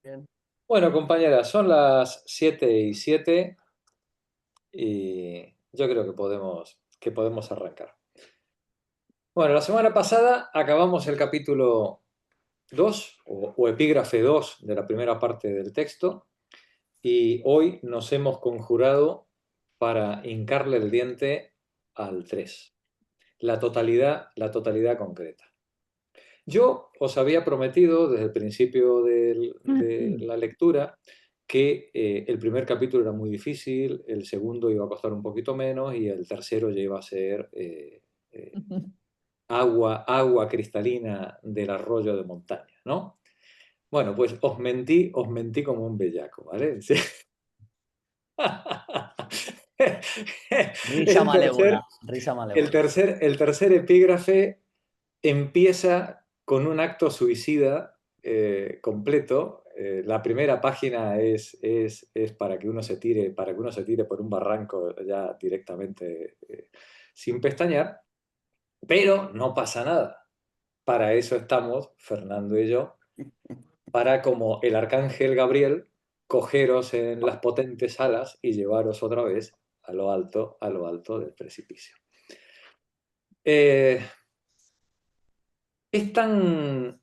Bien. Bueno, compañeras, son las 7:07 y yo creo que podemos arrancar. Bueno, la semana pasada acabamos el capítulo 2 o epígrafe 2 de la primera parte del texto y hoy nos hemos conjurado para hincarle el diente al 3, la totalidad concreta. Yo os había prometido desde el principio de la lectura que el primer capítulo era muy difícil, el segundo iba a costar un poquito menos y el tercero ya iba a ser eh, agua cristalina del arroyo de montaña, ¿no? Bueno, pues os mentí como un bellaco, ¿vale? Sí. Risa El malévola, tercer, risa el malévola. tercer, el tercer epígrafe empieza con un acto suicida completo. La primera página es para que uno se tire por un barranco ya directamente sin pestañear, pero no pasa nada. Para eso estamos, Fernando y yo, para como el arcángel Gabriel, cogeros en las potentes alas y llevaros otra vez a lo alto del precipicio. Eh, es tan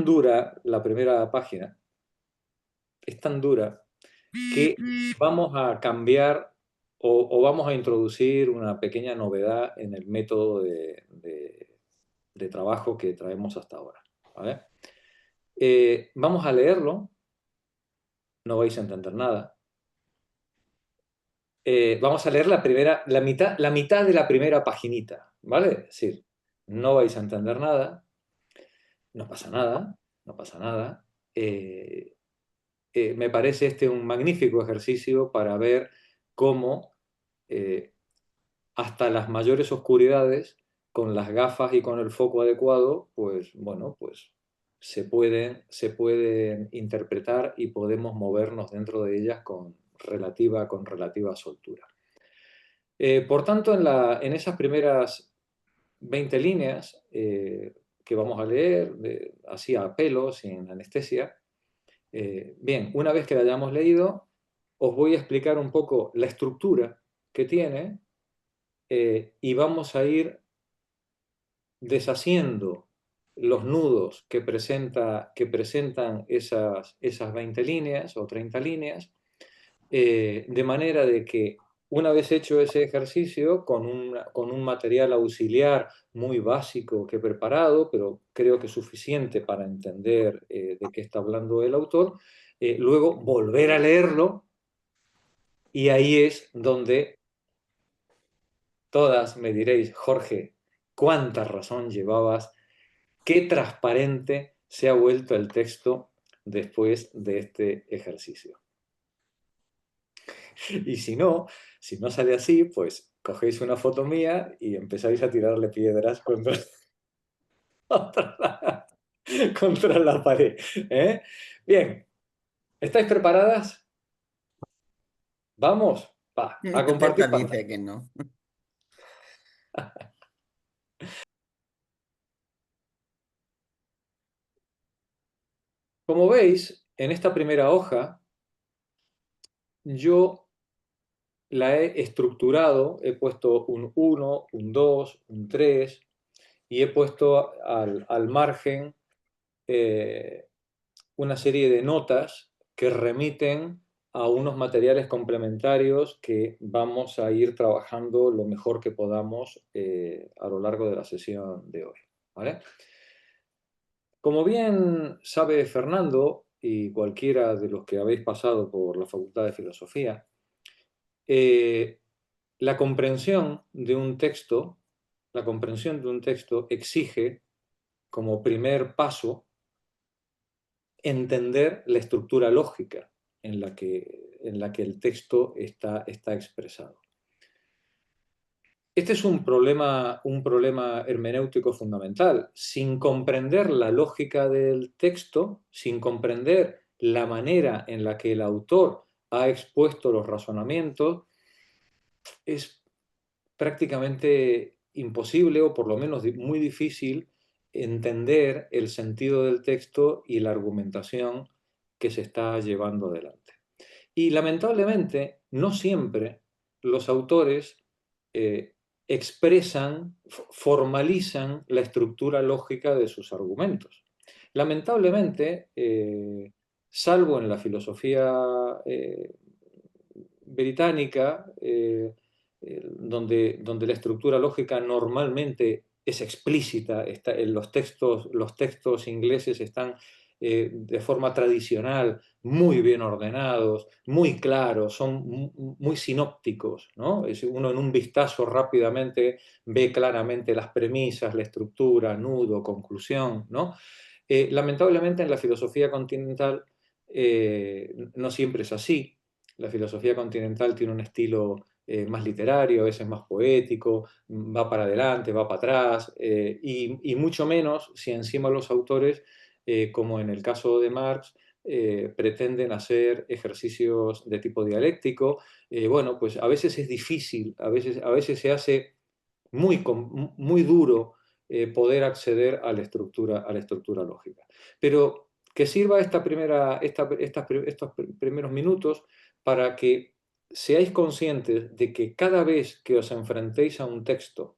dura la primera página, es tan dura que vamos a cambiar o vamos a introducir una pequeña novedad en el método de trabajo que traemos hasta ahora. ¿Vale? Vamos a leerlo, no vais a entender nada. Vamos a leer la mitad de la primera paginita, ¿vale? Es decir, no vais a entender nada, no pasa nada, no pasa nada. Eh, Me parece este un magnífico ejercicio para ver cómo eh, hasta las mayores oscuridades, con las gafas y con el foco adecuado, pues bueno, pues se pueden interpretar y podemos movernos dentro de ellas con relativa soltura. Por tanto, en esas primeras 20 líneas que vamos a leer, así a pelo, sin anestesia, bien, una vez que la hayamos leído, os voy a explicar un poco la estructura que tiene y vamos a ir deshaciendo los nudos que presentan esas 20 líneas o 30 líneas, de manera de que una vez hecho ese ejercicio con un material auxiliar muy básico que he preparado, pero creo que suficiente para entender de qué está hablando el autor, luego volver a leerlo y ahí es donde todas me diréis, Jorge, cuánta razón llevabas, qué transparente se ha vuelto el texto después de este ejercicio. Y si no sale así, pues cogéis una foto mía y empezáis a tirarle piedras contra la, contra la pared. ¿Eh? Bien, ¿estáis preparadas? Vamos, va, a compartir Esta pantalla. dice que no. Como veis, en esta primera hoja, yo la he estructurado, he puesto un 1, un 2, un 3 y he puesto al margen eh, una serie de notas que remiten a unos materiales complementarios que vamos a ir trabajando lo mejor que podamos a lo largo de la sesión de hoy. ¿Vale? Como bien sabe Fernando y cualquiera de los que habéis pasado por la Facultad de Filosofía, eh, la comprensión de un texto, la comprensión de un texto exige como primer paso entender la estructura lógica en la que el texto está expresado. Este es un problema hermenéutico fundamental. Sin comprender la lógica del texto, sin comprender la manera en la que el autor ha expuesto los razonamientos, es prácticamente imposible o por lo menos muy difícil entender el sentido del texto y la argumentación que se está llevando adelante. Y lamentablemente, no siempre los autores expresan, formalizan la estructura lógica de sus argumentos. Lamentablemente, salvo en la filosofía británica, donde la estructura lógica normalmente es explícita, en los textos ingleses están de forma tradicional muy bien ordenados, muy claros, son muy sinópticos, ¿no? Uno en un vistazo rápidamente ve claramente las premisas, la estructura, nudo, conclusión, ¿no? Lamentablemente en la filosofía continental no siempre es así. La filosofía continental tiene un estilo más literario, a veces más poético, va para adelante, va para atrás, y mucho menos si encima los autores, como en el caso de Marx, pretenden hacer ejercicios de tipo dialéctico. Bueno, pues a veces es difícil, a veces se hace muy duro poder acceder a la estructura lógica. Pero que sirva estos primeros minutos para que seáis conscientes de que cada vez que os enfrentéis a un texto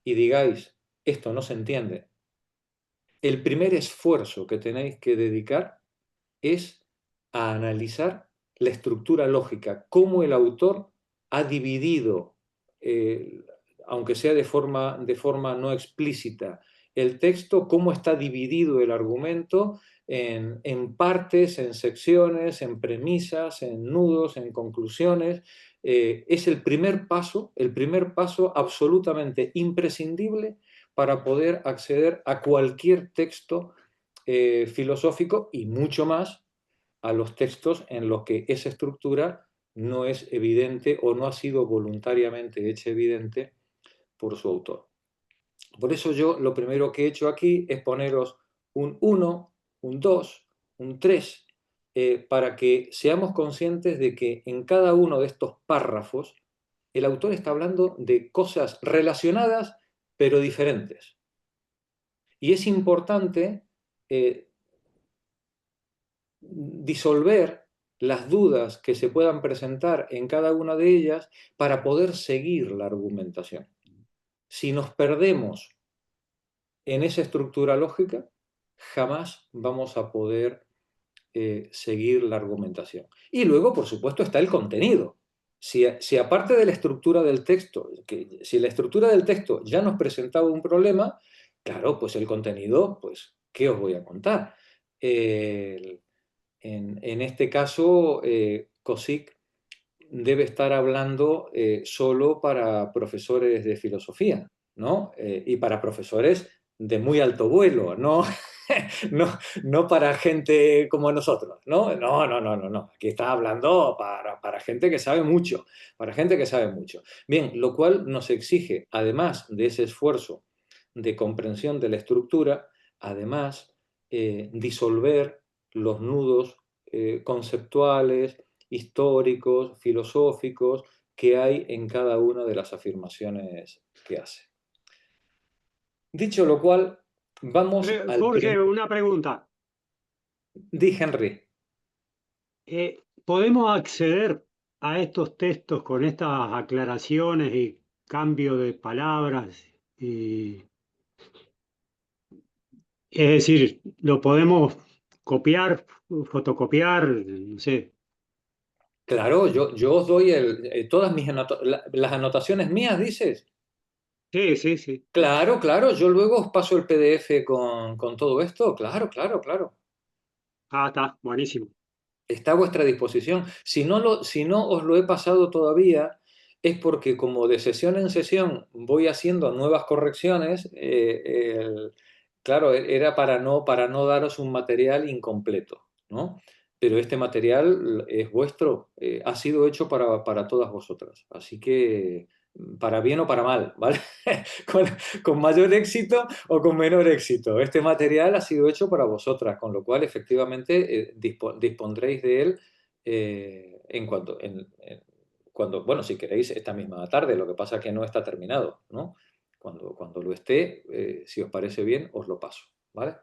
y digáis, esto no se entiende, el primer esfuerzo que tenéis que dedicar es a analizar la estructura lógica, cómo el autor ha dividido, eh, aunque sea de forma no explícita, el texto, cómo está dividido el argumento en partes, en secciones, en premisas, en nudos, en conclusiones. Es el primer paso absolutamente imprescindible para poder acceder a cualquier texto filosófico y mucho más a los textos en los que esa estructura no es evidente o no ha sido voluntariamente hecha evidente por su autor. Por eso yo lo primero que he hecho aquí es poneros un 1, un 2, un 3, para que seamos conscientes de que en cada uno de estos párrafos el autor está hablando de cosas relacionadas pero diferentes. Y es importante eh, disolver las dudas que se puedan presentar en cada una de ellas para poder seguir la argumentación. Si nos perdemos en esa estructura lógica, jamás vamos a poder seguir la argumentación. Y luego, por supuesto, está el contenido. Si aparte de la estructura del texto, si la estructura del texto ya nos presentaba un problema, claro, pues el contenido, pues, ¿qué os voy a contar? En este caso, COSIC debe estar hablando solo para profesores de filosofía, ¿no? Y para profesores de muy alto vuelo, ¿no? No, no para gente como nosotros, ¿no? No, no, no, no, no. Aquí está hablando para gente que sabe mucho, para gente que sabe mucho. Bien, lo cual nos exige, además de ese esfuerzo de comprensión de la estructura, además, disolver los nudos conceptuales, históricos, filosóficos que hay en cada una de las afirmaciones que hace. Dicho lo cual, vamos al Jorge, una pregunta. Di Henry. ¿Podemos acceder a estos textos con estas aclaraciones y cambio de palabras? Es decir, ¿lo podemos copiar, fotocopiar? No sé. Claro, yo os doy todas las anotaciones mías, dices. Sí, sí, sí. Claro, claro, yo luego os paso el PDF con todo esto. Claro, claro, claro. Ah, está, buenísimo. Está a vuestra disposición. Si no os lo he pasado todavía, es porque como de sesión en sesión voy haciendo nuevas correcciones, claro, era para no daros un material incompleto, ¿no? Pero este material es vuestro, ha sido hecho para todas vosotras. Así que, para bien o para mal, ¿vale? Con, con mayor éxito o con menor éxito. Este material ha sido hecho para vosotras, con lo cual efectivamente dispondréis de él en cuando, bueno, si queréis esta misma tarde, lo que pasa es que no está terminado, ¿no? Cuando lo esté, si os parece bien, os lo paso, ¿vale?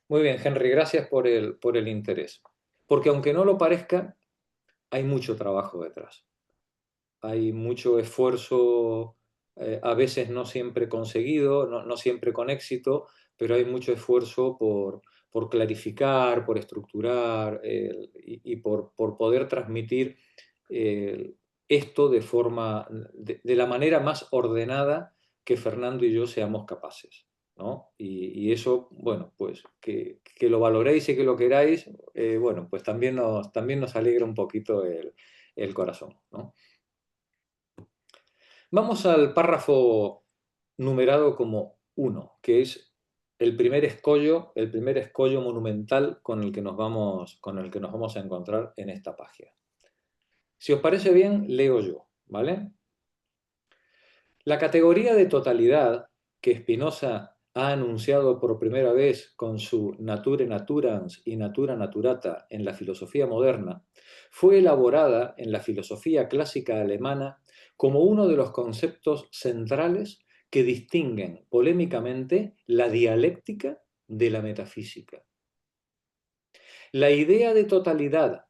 Muy bien, Henry, gracias por el interés. Porque aunque no lo parezca, hay mucho trabajo detrás. Hay mucho esfuerzo, a veces no siempre conseguido, no siempre con éxito, pero hay mucho esfuerzo por clarificar, por estructurar y por poder transmitir eh, esto de la manera más ordenada que Fernando y yo seamos capaces, ¿no? Y eso, bueno, pues que lo valoréis y que lo queráis, bueno, pues también nos alegra un poquito el corazón, ¿no? Vamos al párrafo numerado como 1, que es el primer escollo monumental con el que nos vamos a encontrar en esta página. Si os parece bien, leo yo, ¿vale? La categoría de totalidad que Spinoza ha anunciado por primera vez con su Nature Naturans y Natura Naturata en la filosofía moderna, fue elaborada en la filosofía clásica alemana como uno de los conceptos centrales que distinguen polémicamente la dialéctica de la metafísica. La idea de totalidad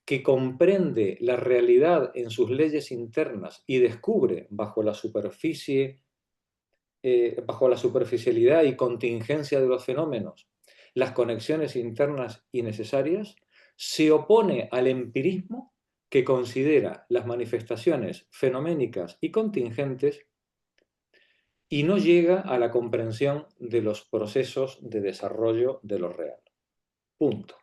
que comprende la realidad en sus leyes internas y descubre bajo la superficialidad y contingencia de los fenómenos las conexiones internas y necesarias, se opone al empirismo que considera las manifestaciones fenoménicas y contingentes y no llega a la comprensión de los procesos de desarrollo de lo real. Punto.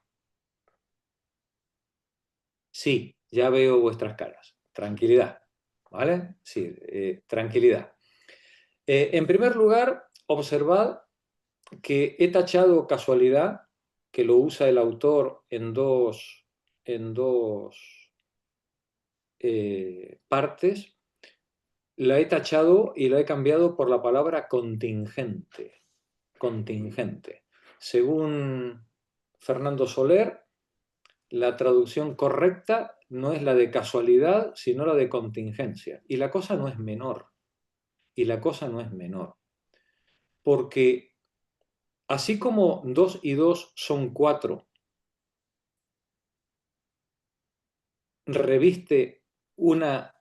Sí, ya veo vuestras caras. Tranquilidad, ¿vale? Sí, tranquilidad. En primer lugar, observad que he tachado casualidad, que lo usa el autor en dos partes, la he tachado y la he cambiado por la palabra contingente. Contingente. Según Fernando Soler, la traducción correcta no es la de casualidad, sino la de contingencia. Y la cosa no es menor. Y la cosa no es menor. Porque así como 2 y 2 son 4, reviste una,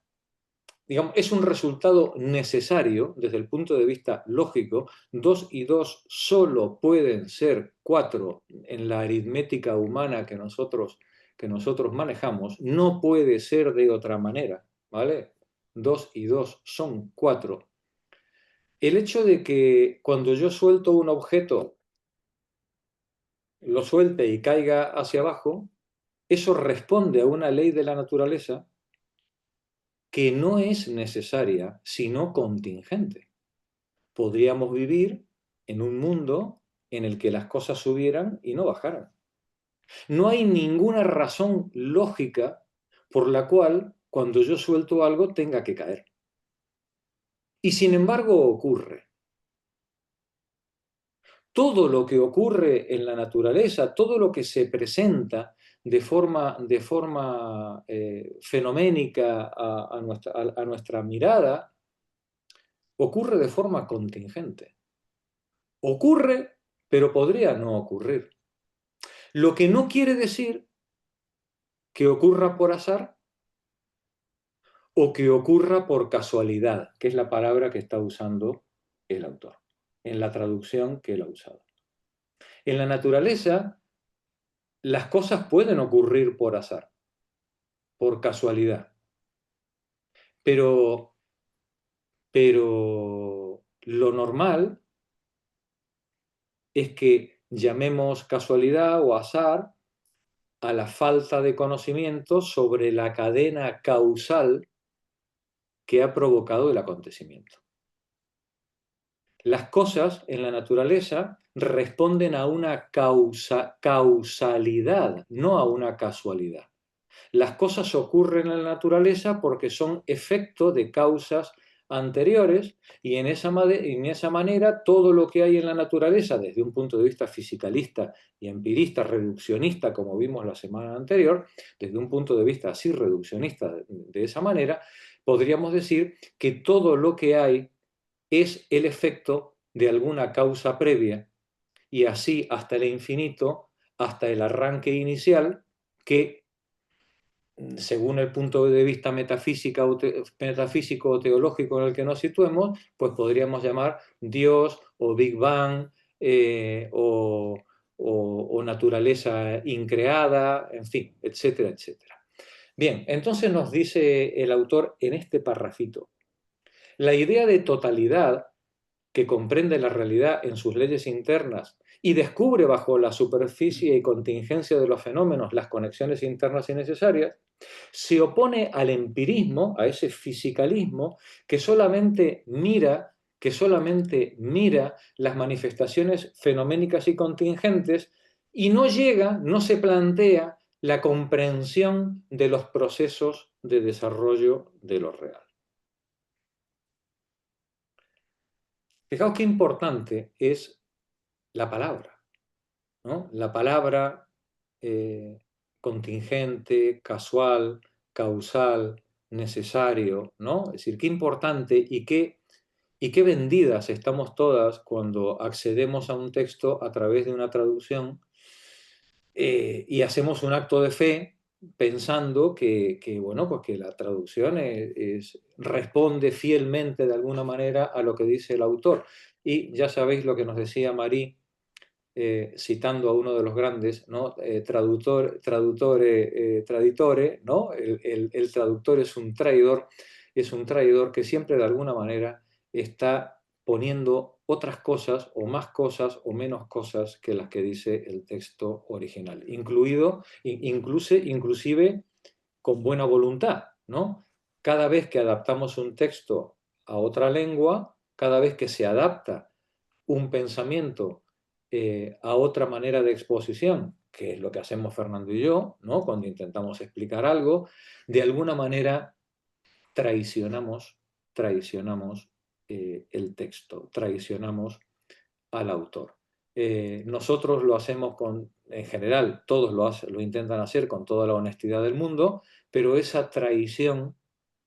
digamos, es un resultado necesario desde el punto de vista lógico. 2 y 2 solo pueden ser 4 en la aritmética humana que nosotros manejamos. No puede ser de otra manera, ¿vale? 2 y 2 son 4. El hecho de que cuando yo suelto un objeto, lo suelte y caiga hacia abajo, eso responde a una ley de la naturaleza que no es necesaria, sino contingente. Podríamos vivir en un mundo en el que las cosas subieran y no bajaran. No hay ninguna razón lógica por la cual cuando yo suelto algo tenga que caer. Y sin embargo ocurre. Todo lo que ocurre en la naturaleza, todo lo que se presenta de forma fenoménica a nuestra mirada, ocurre de forma contingente. Ocurre, pero podría no ocurrir. Lo que no quiere decir que ocurra por azar o que ocurra por casualidad, que es la palabra que está usando el autor, en la traducción que él ha usado. En la naturaleza, las cosas pueden ocurrir por azar, por casualidad, pero lo normal es que llamemos casualidad o azar a la falta de conocimiento sobre la cadena causal que ha provocado el acontecimiento. Las cosas en la naturaleza responden a una causalidad, no a una casualidad. Las cosas ocurren en la naturaleza porque son efecto de causas anteriores y en esa manera todo lo que hay en la naturaleza desde un punto de vista fisicalista y empirista, reduccionista, como vimos la semana anterior, desde un punto de vista así reduccionista de esa manera, podríamos decir que todo lo que hay es el efecto de alguna causa previa y así hasta el infinito, hasta el arranque inicial, que, según el punto de vista metafísico o teológico en el que nos situemos, pues podríamos llamar Dios o Big Bang o naturaleza increada, en fin, etcétera, etcétera. Bien, entonces nos dice el autor en este parrafito, la idea de totalidad que comprende la realidad en sus leyes internas y descubre bajo la superficie y contingencia de los fenómenos las conexiones internas y necesarias, se opone al empirismo, a ese fisicalismo que solamente mira las manifestaciones fenoménicas y contingentes y no llega, no se plantea la comprensión de los procesos de desarrollo de lo real. Fijaos qué importante es la palabra, ¿no? La palabra contingente, casual, causal, necesario, ¿no? Es decir, qué importante y qué vendidas estamos todas cuando accedemos a un texto a través de una traducción y hacemos un acto de fe pensando bueno, pues que la traducción responde fielmente de alguna manera a lo que dice el autor. Y ya sabéis lo que nos decía Marie, citando a uno de los grandes, ¿no? Traditore, ¿no? El traductor es un traidor que siempre de alguna manera está poniendo otras cosas o más cosas o menos cosas que las que dice el texto original, inclusive con buena voluntad, ¿no? Cada vez que adaptamos un texto a otra lengua, cada vez que se adapta un pensamiento a otra manera de exposición, que es lo que hacemos Fernando y yo, ¿no? Cuando intentamos explicar algo, de alguna manera traicionamos el texto, traicionamos al autor. Nosotros lo hacemos en general, todos lo intentan hacer con toda la honestidad del mundo, pero esa traición,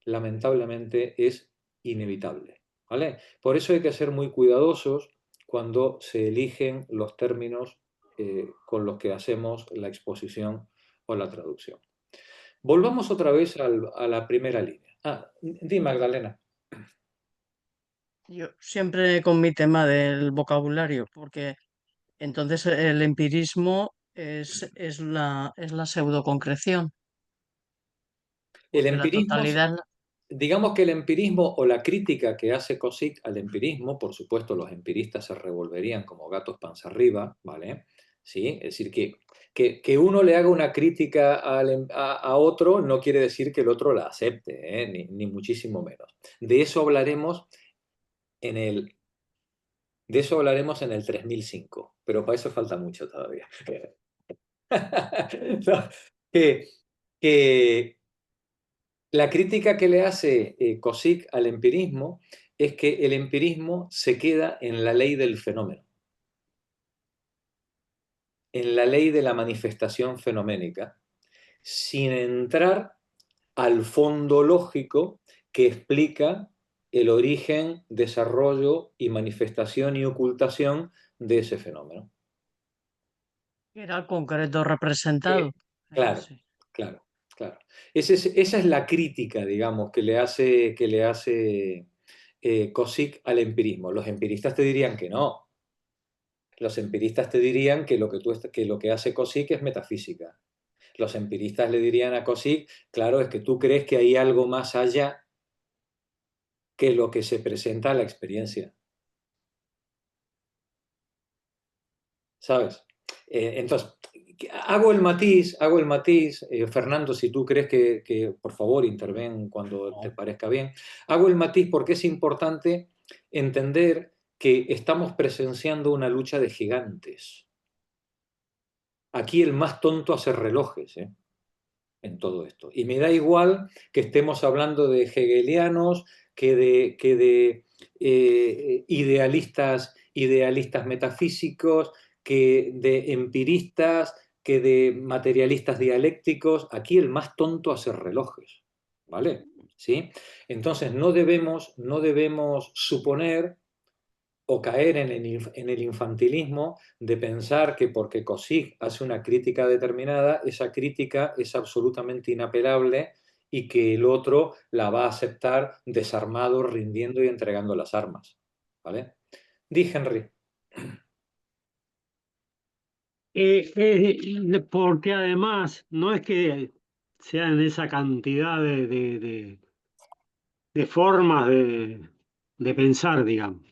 lamentablemente, es inevitable, ¿vale? Por eso hay que ser muy cuidadosos cuando se eligen los términos con los que hacemos la exposición o la traducción. Volvamos otra vez a la primera línea. Di, Magdalena. Yo siempre con mi tema del vocabulario, porque entonces el empirismo es la pseudoconcreción, El porque la empirismo, totalidad, digamos que el empirismo o la crítica que hace Cosic al empirismo, por supuesto los empiristas se revolverían como gatos panza arriba, ¿vale? ¿Sí? Es decir, que uno le haga una crítica a otro no quiere decir que el otro la acepte, ¿eh? Ni muchísimo menos. De eso hablaremos en de eso hablaremos en el 3005, pero para eso falta mucho todavía. No, que, que, la crítica que le hace Cosic al empirismo es que el empirismo se queda en la ley del fenómeno, en la ley de la manifestación fenoménica, sin entrar al fondo lógico que explica el origen, desarrollo y manifestación y ocultación de ese fenómeno. era el concreto representado. Claro, Sí. claro, claro. Esa es la crítica, digamos, que le hace Cosic al empirismo. Los empiristas te dirían que no. Los empiristas te dirían que lo que hace Cosic es metafísica. Los empiristas le dirían a Cosic, claro, es que tú crees que hay algo más allá que lo que se presenta a la experiencia. ¿Sabes? Entonces, hago el matiz, Fernando, si tú crees que, por favor, interven cuando te parezca bien. Hago el matiz porque es importante entender que estamos presenciando una lucha de gigantes. Aquí el más tonto hace relojes, en todo esto. Y me da igual que estemos hablando de hegelianos, que de idealistas metafísicos, que de empiristas, que de materialistas dialécticos. Aquí el más tonto hace relojes, ¿vale? ¿Sí? Entonces no debemos suponer o caer en el infantilismo de pensar que porque Cauchy hace una crítica determinada, esa crítica es absolutamente inapelable y que el otro la va a aceptar desarmado, rindiendo y entregando las armas. ¿Vale? Di, Henry. Porque además no es que sean esa cantidad de formas de pensar, digamos,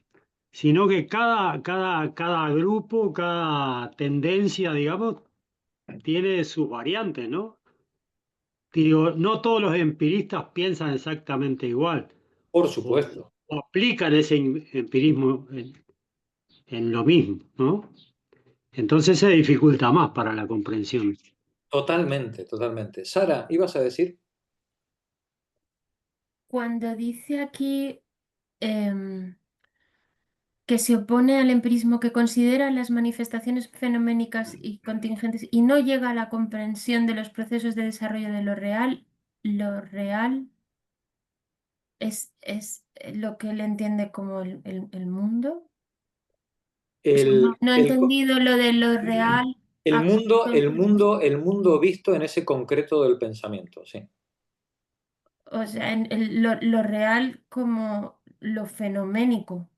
sino que cada grupo, cada tendencia, digamos, tiene sus variantes, ¿no? Digo, no todos los empiristas piensan exactamente igual Por o, supuesto, o aplican ese empirismo en lo mismo, ¿no? Entonces se dificulta más para la comprensión. totalmente, totalmente. Sara, ¿ibas a decir? Cuando dice aquí em, que se opone al empirismo, que considera las manifestaciones fenoménicas y contingentes y no llega a la comprensión de los procesos de desarrollo de lo real es lo que él entiende como el mundo. O sea, El, no he el, entendido lo de lo real. el a- mundo, el mundo, el mundo visto en ese concreto del pensamiento, sí. O sea, lo real como lo fenoménico.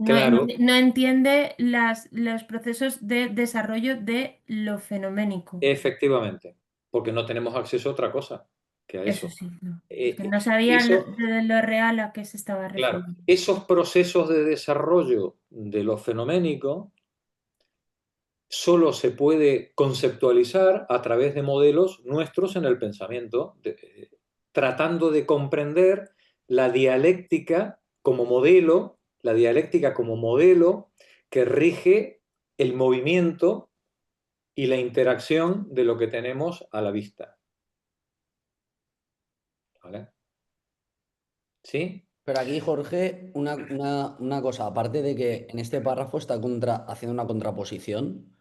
Claro, No entiende los procesos de desarrollo de lo fenoménico. efectivamente, porque no tenemos acceso a otra cosa que a Eso eso. sí, no. Es Eh, que eh, no sabía eso, de lo real a qué se estaba claro, refiriendo. esos procesos de desarrollo de lo fenoménico solo se puede conceptualizar a través de modelos nuestros en el pensamiento, tratando de comprender la dialéctica como modelo, la dialéctica como modelo que rige el movimiento y la interacción de lo que tenemos a la vista. ¿Vale? ¿Sí? Pero aquí, Jorge, una cosa, aparte de que en este párrafo está haciendo una contraposición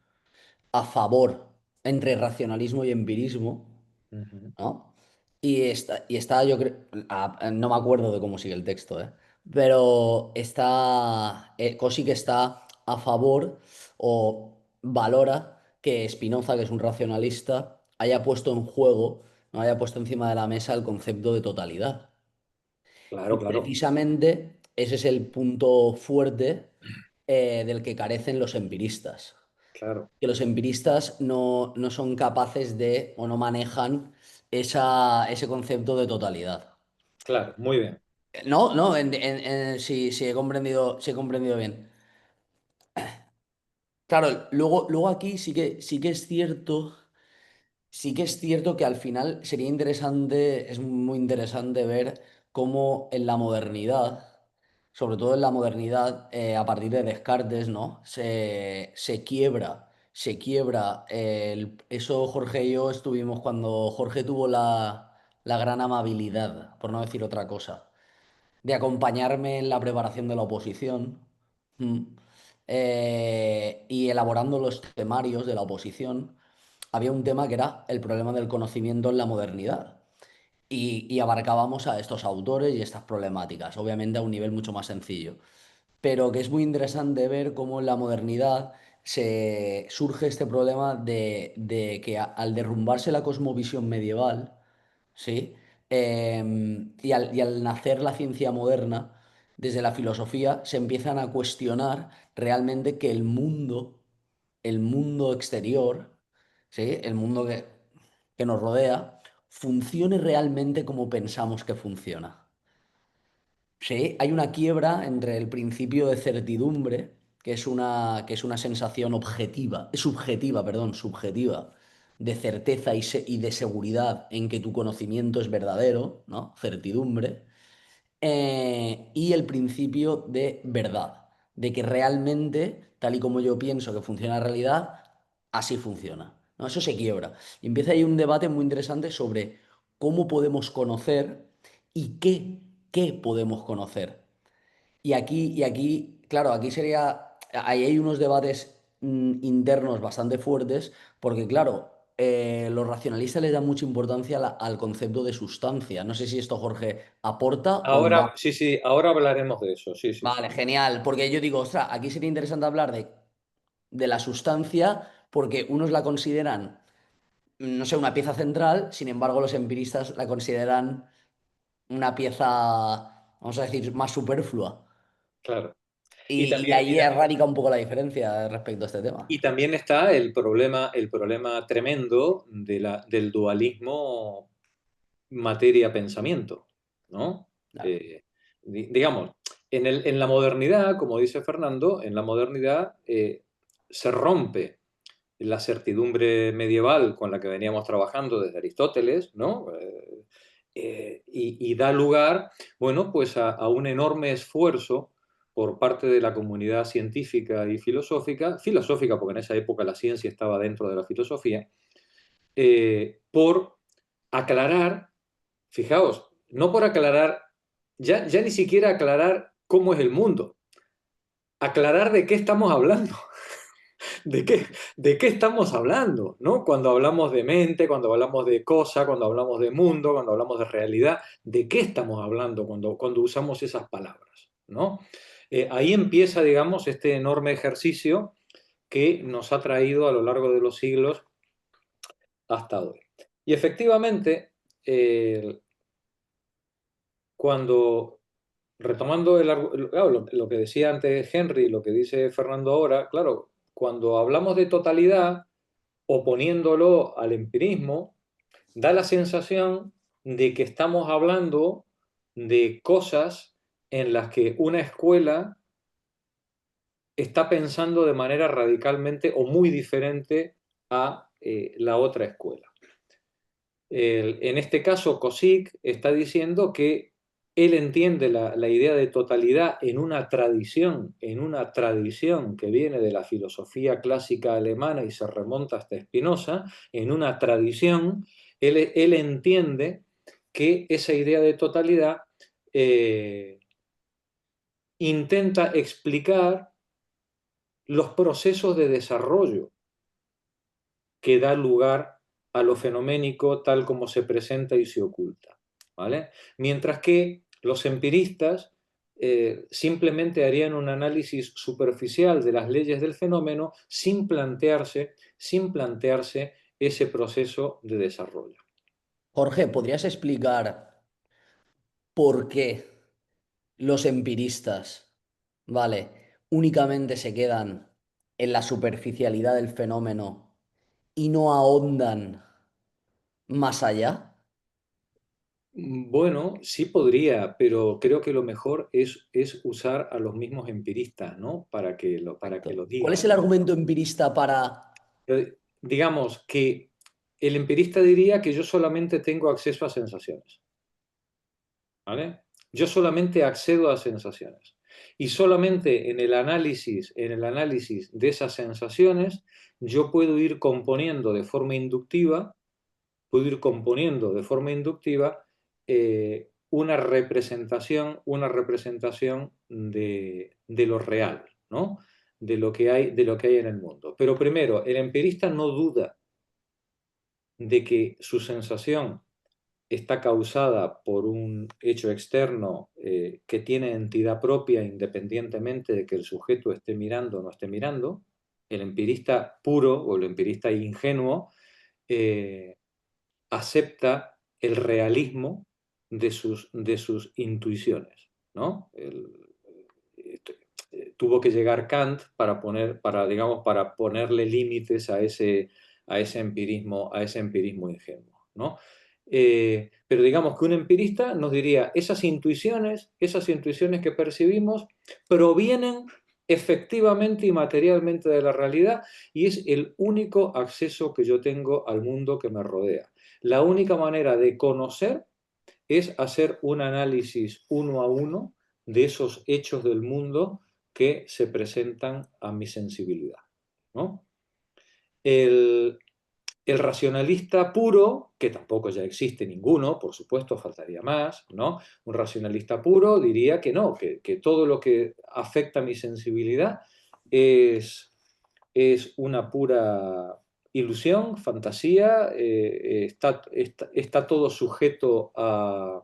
a favor entre racionalismo y empirismo, Ujú. ¿no? Y está yo creo, no me acuerdo de cómo sigue el texto, ¿eh? Pero Così que está a favor o valora que Spinoza, que es un racionalista, haya puesto en juego, no haya puesto encima de la mesa el concepto de totalidad. Claro, Y claro, precisamente ese es el punto fuerte del que carecen los empiristas. claro, Que los empiristas no son capaces de o no manejan ese concepto de totalidad. claro, muy bien. No, no, si he comprendido bien. Claro, luego aquí sí que es cierto que al final sería interesante, es muy interesante ver cómo en la modernidad, sobre todo en la modernidad, a partir de Descartes, ¿no? Se quiebra. Eso Jorge y yo estuvimos cuando Jorge tuvo la gran amabilidad, por no decir otra cosa, de acompañarme en la preparación de la oposición. mm, y elaborando los temarios de la oposición, había un tema que era el problema del conocimiento en la modernidad. Y abarcábamos a estos autores y estas problemáticas, obviamente a un nivel mucho más sencillo. Pero que es muy interesante ver cómo en la modernidad surge este problema de que al derrumbarse la cosmovisión medieval, ¿sí? Y al nacer la ciencia moderna, desde la filosofía se empiezan a cuestionar realmente que el mundo exterior, ¿sí? El mundo que nos rodea, funcione realmente como pensamos que funciona. Sí, hay una quiebra entre el principio de certidumbre, que es una sensación subjetiva, perdón, subjetiva, de certeza y de seguridad en que tu conocimiento es verdadero, ¿no? Certidumbre, y el principio de verdad, de que realmente, tal y como yo pienso que funciona la realidad, así funciona, ¿no? Eso se quiebra. Y empieza ahí un debate muy interesante sobre cómo podemos conocer y qué podemos conocer. Y aquí, claro, ahí hay unos debates internos bastante fuertes, porque claro, los racionalistas les dan mucha importancia al concepto de sustancia. No sé si esto, Jorge, aporta o va. Ahora, sí, ahora hablaremos de eso, sí. Vale, genial. Porque yo digo, ostras, aquí sería interesante hablar de la sustancia, porque unos la consideran, no sé, una pieza central, sin embargo, los empiristas la consideran una pieza, vamos a decir, más superflua. Claro. Y ahí radica un poco la diferencia respecto a este tema. Y también está el problema tremendo del dualismo materia-pensamiento, ¿no? Claro. Digamos, en la modernidad, como dice Fernando, en la modernidad se rompe la certidumbre medieval con la que veníamos trabajando desde Aristóteles, ¿no? Y da lugar, bueno, pues a un enorme esfuerzo por parte de la comunidad científica y filosófica porque en esa época la ciencia estaba dentro de la filosofía, por aclarar, fijaos, no por aclarar, ya ni siquiera aclarar cómo es el mundo, aclarar de qué estamos hablando. ¿De qué estamos hablando? ¿No? Cuando hablamos de mente, cuando hablamos de cosa, cuando hablamos de mundo, cuando hablamos de realidad, ¿de qué estamos hablando cuando usamos esas palabras? ¿No? Ahí empieza, digamos, este enorme ejercicio que nos ha traído a lo largo de los siglos hasta hoy. Y efectivamente, cuando, retomando claro, lo que decía antes Henry, lo que dice Fernando ahora, claro, cuando hablamos de totalidad, oponiéndolo al empirismo, da la sensación de que estamos hablando de cosas en las que una escuela está pensando de manera radicalmente o muy diferente a la otra escuela. En este caso, Kozik está diciendo que él entiende la idea de totalidad en una tradición que viene de la filosofía clásica alemana y se remonta hasta Spinoza, en una tradición, él entiende que esa idea de totalidad intenta explicar los procesos de desarrollo que da lugar a lo fenoménico tal como se presenta y se oculta, ¿vale? Mientras que los empiristas simplemente harían un análisis superficial de las leyes del fenómeno sin plantearse ese proceso de desarrollo. Jorge, ¿podrías explicar por qué los empiristas, vale, únicamente se quedan en la superficialidad del fenómeno y no ahondan más allá? Bueno, sí podría, pero creo que lo mejor es usar a los mismos empiristas, ¿no? Para que lo ¿Cuál es digan. el argumento empirista para... Digamos que el empirista diría que yo solamente tengo acceso a sensaciones, ¿vale? Yo solamente accedo a sensaciones. Y solamente en el análisis de esas sensaciones, yo puedo ir componiendo de forma inductiva, una representación de lo real, ¿no? De lo que hay en el mundo. Pero primero, el empirista no duda de que su sensación está causada por un hecho externo que tiene entidad propia independientemente de que el sujeto esté mirando o no esté mirando. El empirista puro o el empirista ingenuo acepta el realismo de sus intuiciones, ¿no? Tuvo que llegar Kant para ponerle límites a ese empirismo ingenuo, ¿no? Pero digamos que un empirista nos diría, esas intuiciones que percibimos provienen efectivamente y materialmente de la realidad y es el único acceso que yo tengo al mundo que me rodea. La única manera de conocer es hacer un análisis uno a uno de esos hechos del mundo que se presentan a mi sensibilidad, ¿no? El racionalista puro, que tampoco ya existe ninguno, por supuesto, faltaría más, ¿no? Un racionalista puro diría que no, que todo lo que afecta a mi sensibilidad es una pura ilusión, fantasía, está todo sujeto a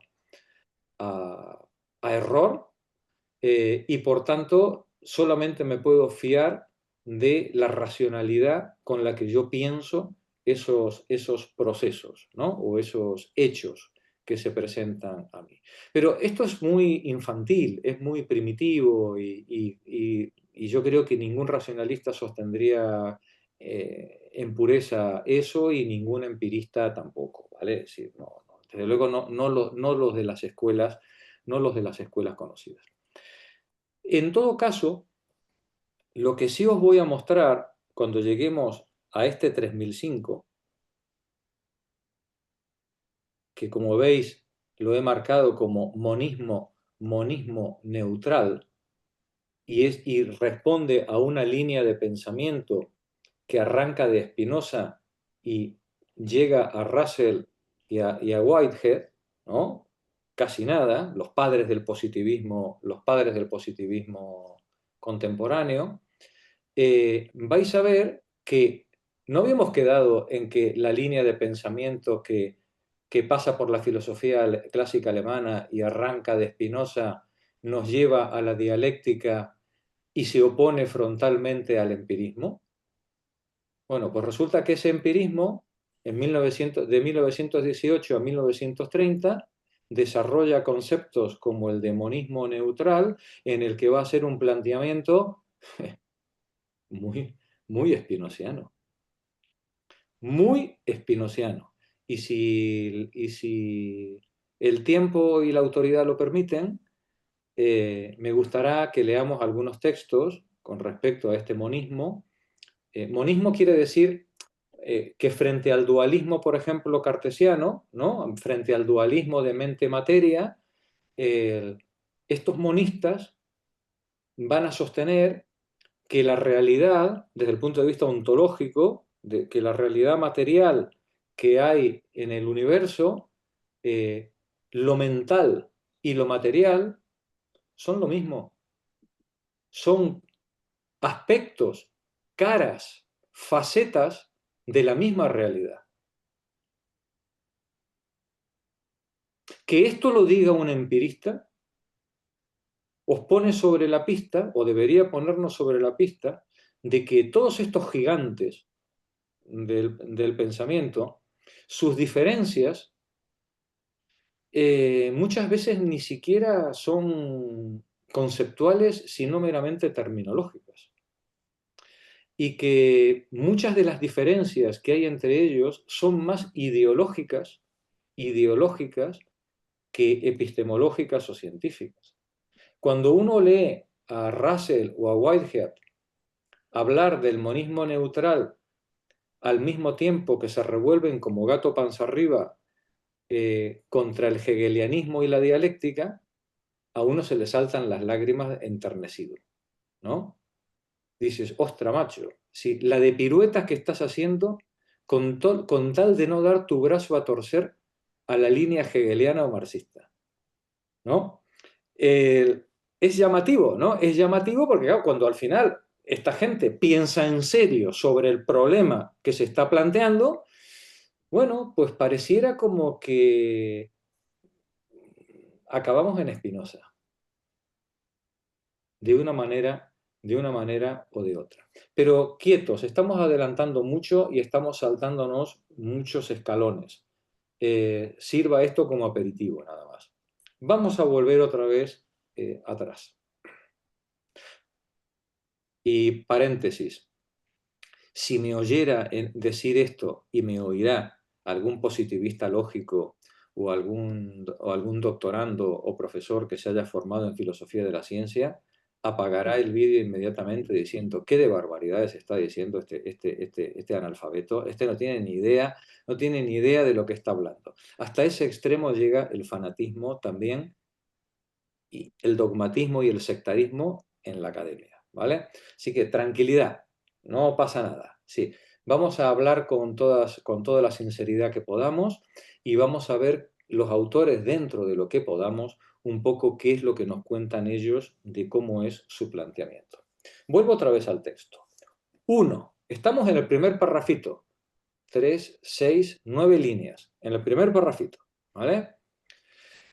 error, y por tanto solamente me puedo fiar de la racionalidad con la que yo pienso esos procesos, ¿no? O esos hechos que se presentan a mí. Pero esto es muy infantil, es muy primitivo y yo creo que ningún racionalista sostendría en pureza eso y ningún empirista tampoco, ¿vale? Es decir, desde luego no los de las escuelas, no los de las escuelas conocidas. En todo caso, lo que sí os voy a mostrar cuando lleguemos a este 3005, que como veis lo he marcado como monismo neutral, y responde a una línea de pensamiento que arranca de Spinoza y llega a Russell y a Whitehead, ¿no? Casi nada, los padres del positivismo contemporáneo, vais a ver que no habíamos quedado en que la línea de pensamiento que pasa por la filosofía clásica alemana y arranca de Spinoza nos lleva a la dialéctica y se opone frontalmente al empirismo. Bueno, pues resulta que ese empirismo, de 1918 a 1930, desarrolla conceptos como el de monismo neutral, en el que va a ser un planteamiento muy spinoziano. Muy spinoziano. Y si el tiempo y la autoridad lo permiten, me gustará que leamos algunos textos con respecto a este monismo. Monismo quiere decir que frente al dualismo, por ejemplo, cartesiano, ¿no? Frente al dualismo de mente-materia, estos monistas van a sostener que la realidad, desde el punto de vista ontológico, que la realidad material que hay en el universo, lo mental y lo material son lo mismo. Son aspectos, caras, facetas de la misma realidad. Que esto lo diga un empirista os pone sobre la pista, o debería ponernos sobre la pista, de que todos estos gigantes del pensamiento, sus diferencias, muchas veces ni siquiera son conceptuales, sino meramente terminológicas. Y que muchas de las diferencias que hay entre ellos son más ideológicas que epistemológicas o científicas. Cuando uno lee a Russell o a Whitehead hablar del monismo neutral al mismo tiempo que se revuelven como gato panza arriba contra el hegelianismo y la dialéctica, a uno se le saltan las lágrimas enternecido, ¿no? Dices, ostra, macho, si la de piruetas que estás haciendo con tal de no dar tu brazo a torcer a la línea hegeliana o marxista, ¿no? Es llamativo, ¿no? Es llamativo porque, claro, cuando al final esta gente piensa en serio sobre el problema que se está planteando, bueno, pues pareciera como que acabamos en Spinoza, de una manera o de otra. Pero quietos, estamos adelantando mucho y estamos saltándonos muchos escalones. Sirva esto como aperitivo, nada más. Vamos a volver otra vez atrás. Y paréntesis, si me oyera decir esto y me oirá algún positivista lógico o algún doctorando o profesor que se haya formado en filosofía de la ciencia, apagará el vídeo inmediatamente diciendo qué de barbaridades está diciendo este analfabeto, no tiene ni idea de lo que está hablando. Hasta ese extremo llega el fanatismo también, y el dogmatismo y el sectarismo en la academia, ¿vale? Así que tranquilidad, no pasa nada. Sí, vamos a hablar con toda la sinceridad que podamos y vamos a ver los autores dentro de lo que podamos un poco qué es lo que nos cuentan ellos de cómo es su planteamiento. Vuelvo otra vez al texto. 1. Estamos en el primer parrafito. 3, 6, 9 líneas, en el primer parrafito, ¿vale?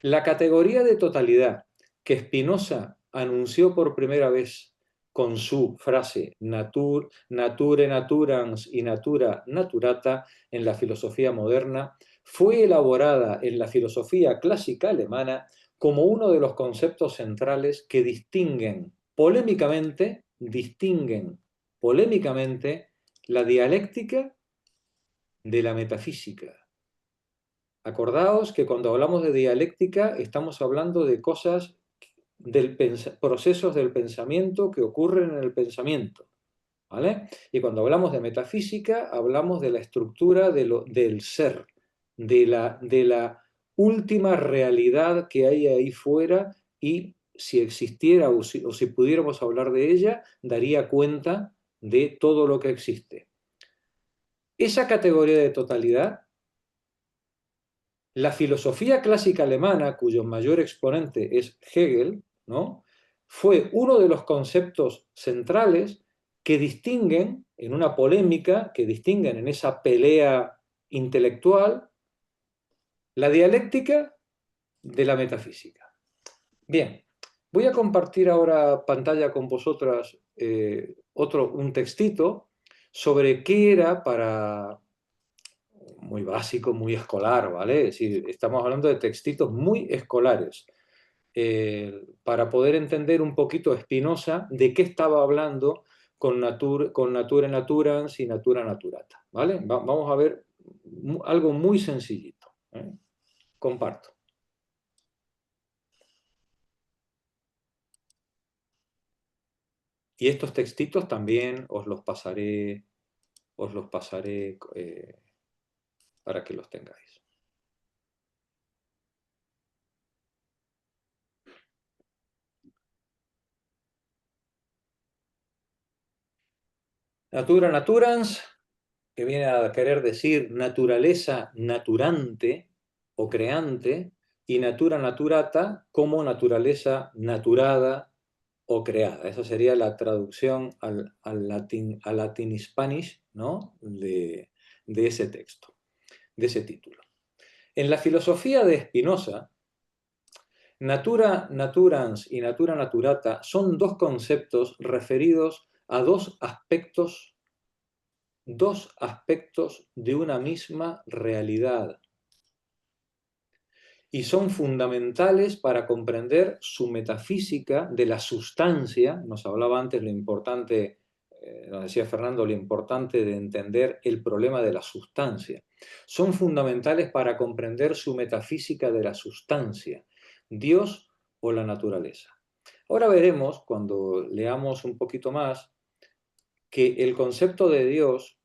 La categoría de totalidad que Spinoza anunció por primera vez con su frase nature naturans y natura naturata en la filosofía moderna fue elaborada en la filosofía clásica alemana como uno de los conceptos centrales que distinguen polémicamente la dialéctica de la metafísica. Acordaos que cuando hablamos de dialéctica estamos hablando de cosas, procesos del pensamiento que ocurren en el pensamiento, ¿vale? Y cuando hablamos de metafísica hablamos de la estructura del ser, de la última realidad que hay ahí fuera, y si existiera o si pudiéramos hablar de ella, daría cuenta de todo lo que existe. Esa categoría de totalidad, la filosofía clásica alemana, cuyo mayor exponente es Hegel, ¿no?, fue uno de los conceptos centrales que distinguen, en una polémica, que distinguen en esa pelea intelectual, la dialéctica de la metafísica. Bien, voy a compartir ahora pantalla con vosotras un textito sobre qué era para... muy básico, muy escolar, ¿vale? Es decir, estamos hablando de textitos muy escolares, para poder entender un poquito Spinoza de qué estaba hablando con natura naturans y natura naturata, ¿vale? Vamos a ver algo muy sencillito, ¿eh? Comparto. Y estos textitos también os los pasaré para que los tengáis. Natura naturans, que viene a querer decir naturaleza naturante o creante, y natura naturata como naturaleza naturada o creada. Esa sería la traducción al latin Spanish, ¿no?, de ese texto, de ese título. En la filosofía de Spinoza, natura naturans y natura naturata son dos conceptos referidos a dos aspectos de una misma realidad, y son fundamentales para comprender su metafísica de la sustancia. Nos hablaba antes lo importante, nos decía Fernando, lo importante de entender el problema de la sustancia. Son fundamentales para comprender su metafísica de la sustancia, Dios o la naturaleza. Ahora veremos, cuando leamos un poquito más, que el concepto de Dios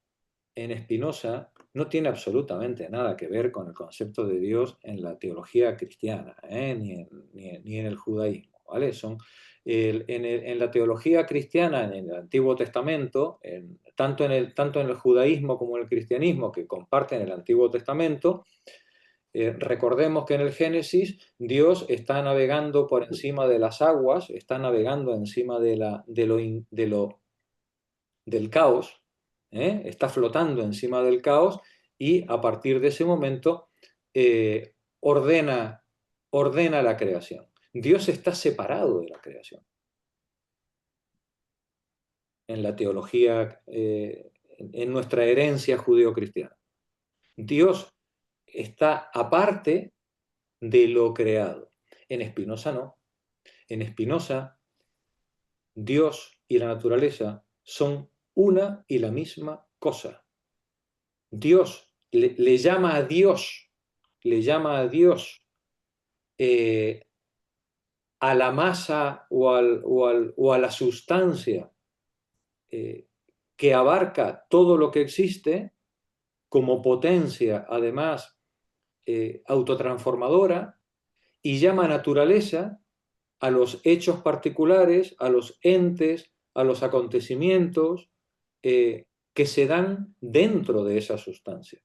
en Spinoza no tiene absolutamente nada que ver con el concepto de Dios en la teología cristiana, ni en el judaísmo, ¿vale? En la teología cristiana, en el Antiguo Testamento, tanto en el judaísmo como en el cristianismo, que comparten el Antiguo Testamento, recordemos que en el Génesis Dios está navegando por encima de las aguas, está navegando encima del caos, está flotando encima del caos, y a partir de ese momento ordena la creación. Dios está separado de la creación. En la teología, en nuestra herencia judeo-cristiana, Dios está aparte de lo creado. En Spinoza no. En Spinoza, Dios y la naturaleza son una y la misma cosa. Dios le llama a Dios, a la masa o a la sustancia que abarca todo lo que existe, como potencia, además, autotransformadora, y llama naturaleza a los hechos particulares, a los entes, a los acontecimientos que se dan dentro de esa sustancia.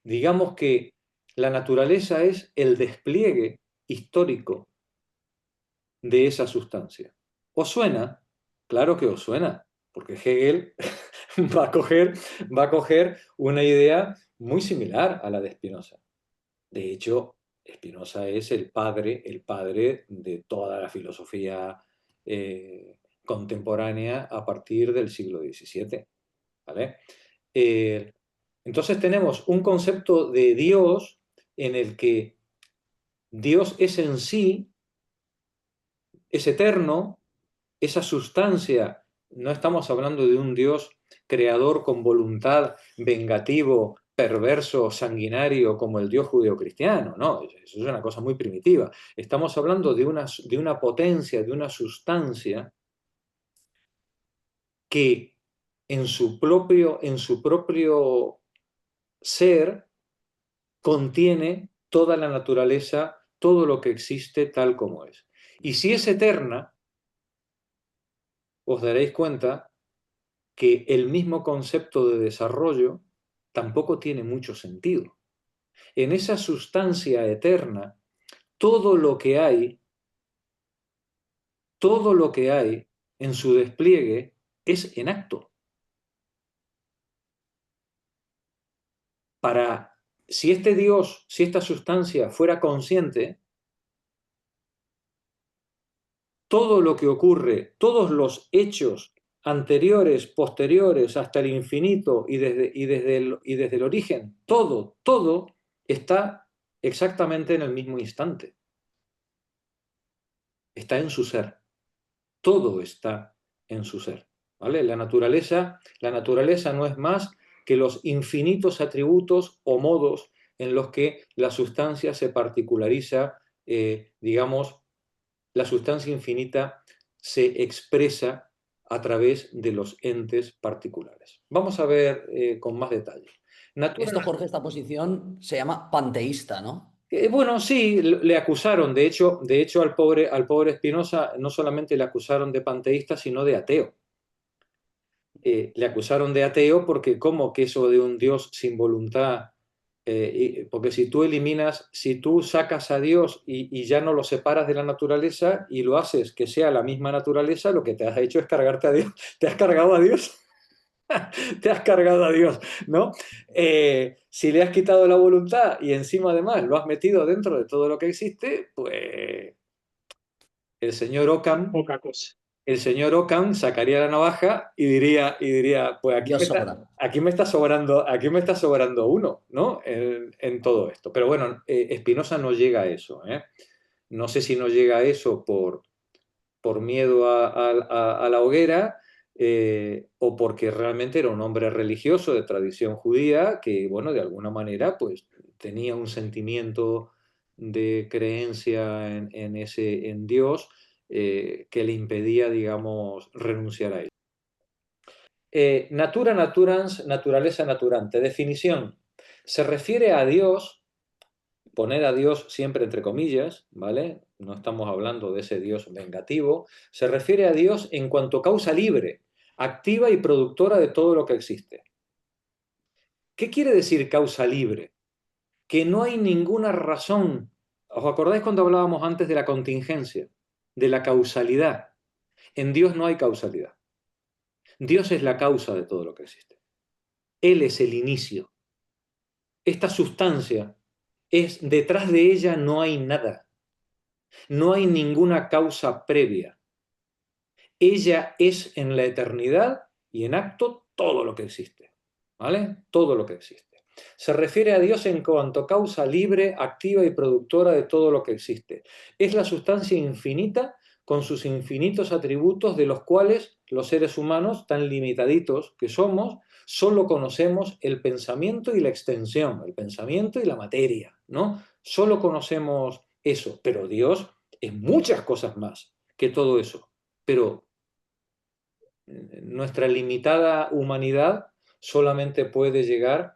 Digamos que la naturaleza es el despliegue histórico de esa sustancia. ¿Os suena? Claro que os suena, porque Hegel va a coger una idea muy similar a la de Spinoza. De hecho, Spinoza es el padre de toda la filosofía contemporánea a partir del siglo XVII. ¿Vale? Entonces tenemos un concepto de Dios en el que Dios es en sí, es eterno, esa sustancia. No estamos hablando de un Dios creador con voluntad, vengativo, perverso, sanguinario, como el Dios judeocristiano, no, eso es una cosa muy primitiva. Estamos hablando de una potencia, de una sustancia que en su propio ser contiene toda la naturaleza, todo lo que existe tal como es. Y si es eterna, os daréis cuenta que el mismo concepto de desarrollo tampoco tiene mucho sentido. En esa sustancia eterna, todo lo que hay en su despliegue es en acto. Si este Dios, si esta sustancia fuera consciente, todo lo que ocurre, todos los hechos anteriores, posteriores, hasta el infinito y desde el origen, todo está exactamente en el mismo instante. Está en su ser. Todo está en su ser. ¿Vale? La naturaleza no es más que los infinitos atributos o modos en los que la sustancia se particulariza, digamos, la sustancia infinita se expresa a través de los entes particulares. Vamos a ver con más detalle. Esto, Jorge, esta posición se llama panteísta, ¿no? Bueno, sí, le acusaron. De hecho al pobre Spinoza no solamente le acusaron de panteísta, sino de ateo. Le acusaron de ateo porque ¿cómo que eso de un Dios sin voluntad? Porque si tú sacas a Dios y ya no lo separas de la naturaleza y lo haces que sea la misma naturaleza, lo que te has hecho es cargarte a Dios. Te has cargado a Dios. Te has cargado a Dios, ¿no? Si le has quitado la voluntad y encima además lo has metido dentro de todo lo que existe, pues el señor Ockham, Poca cosa. el señor Ockham sacaría la navaja y diría, pues aquí me está sobrando uno, ¿no? En todo esto. Pero bueno, Spinoza no llega a eso, ¿eh? No sé si no llega a eso por miedo a la hoguera, o porque realmente era un hombre religioso de tradición judía que, bueno, de alguna manera, pues tenía un sentimiento de creencia en Dios, que le impedía, digamos, renunciar a él. Natura naturans, naturaleza naturante. Definición. Se refiere a Dios, poner a Dios siempre entre comillas, ¿vale? No estamos hablando de ese Dios vengativo. Se refiere a Dios en cuanto causa libre, activa y productora de todo lo que existe. ¿Qué quiere decir causa libre? Que no hay ninguna razón. ¿Os acordáis cuando hablábamos antes de la contingencia, de la causalidad? En Dios no hay causalidad. Dios es la causa de todo lo que existe. Él es el inicio. Esta sustancia detrás de ella no hay nada. No hay ninguna causa previa. Ella es en la eternidad y en acto todo lo que existe. ¿Vale? Todo lo que existe. Se refiere a Dios en cuanto causa libre, activa y productora de todo lo que existe. Es la sustancia infinita con sus infinitos atributos, de los cuales los seres humanos, tan limitaditos que somos, solo conocemos el pensamiento y la extensión, el pensamiento y la materia, ¿no? Solo conocemos eso, pero Dios es muchas cosas más que todo eso. Pero nuestra limitada humanidad solamente puede llegar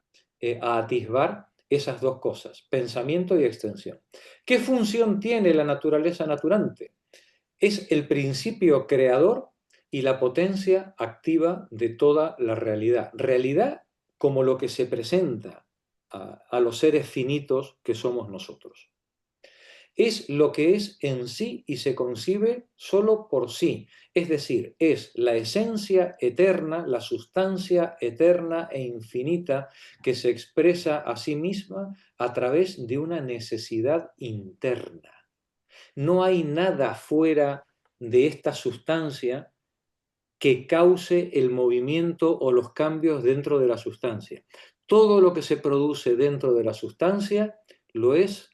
a atisbar esas dos cosas, pensamiento y extensión. ¿Qué función tiene la naturaleza naturante? Es el principio creador y la potencia activa de toda la realidad. Realidad como lo que se presenta a los seres finitos que somos nosotros. es lo que es en sí y se concibe solo por sí. Es decir, es la esencia eterna, la sustancia eterna e infinita que se expresa a sí misma a través de una necesidad interna. No hay nada fuera de esta sustancia que cause el movimiento o los cambios dentro de la sustancia. Todo lo que se produce dentro de la sustancia lo es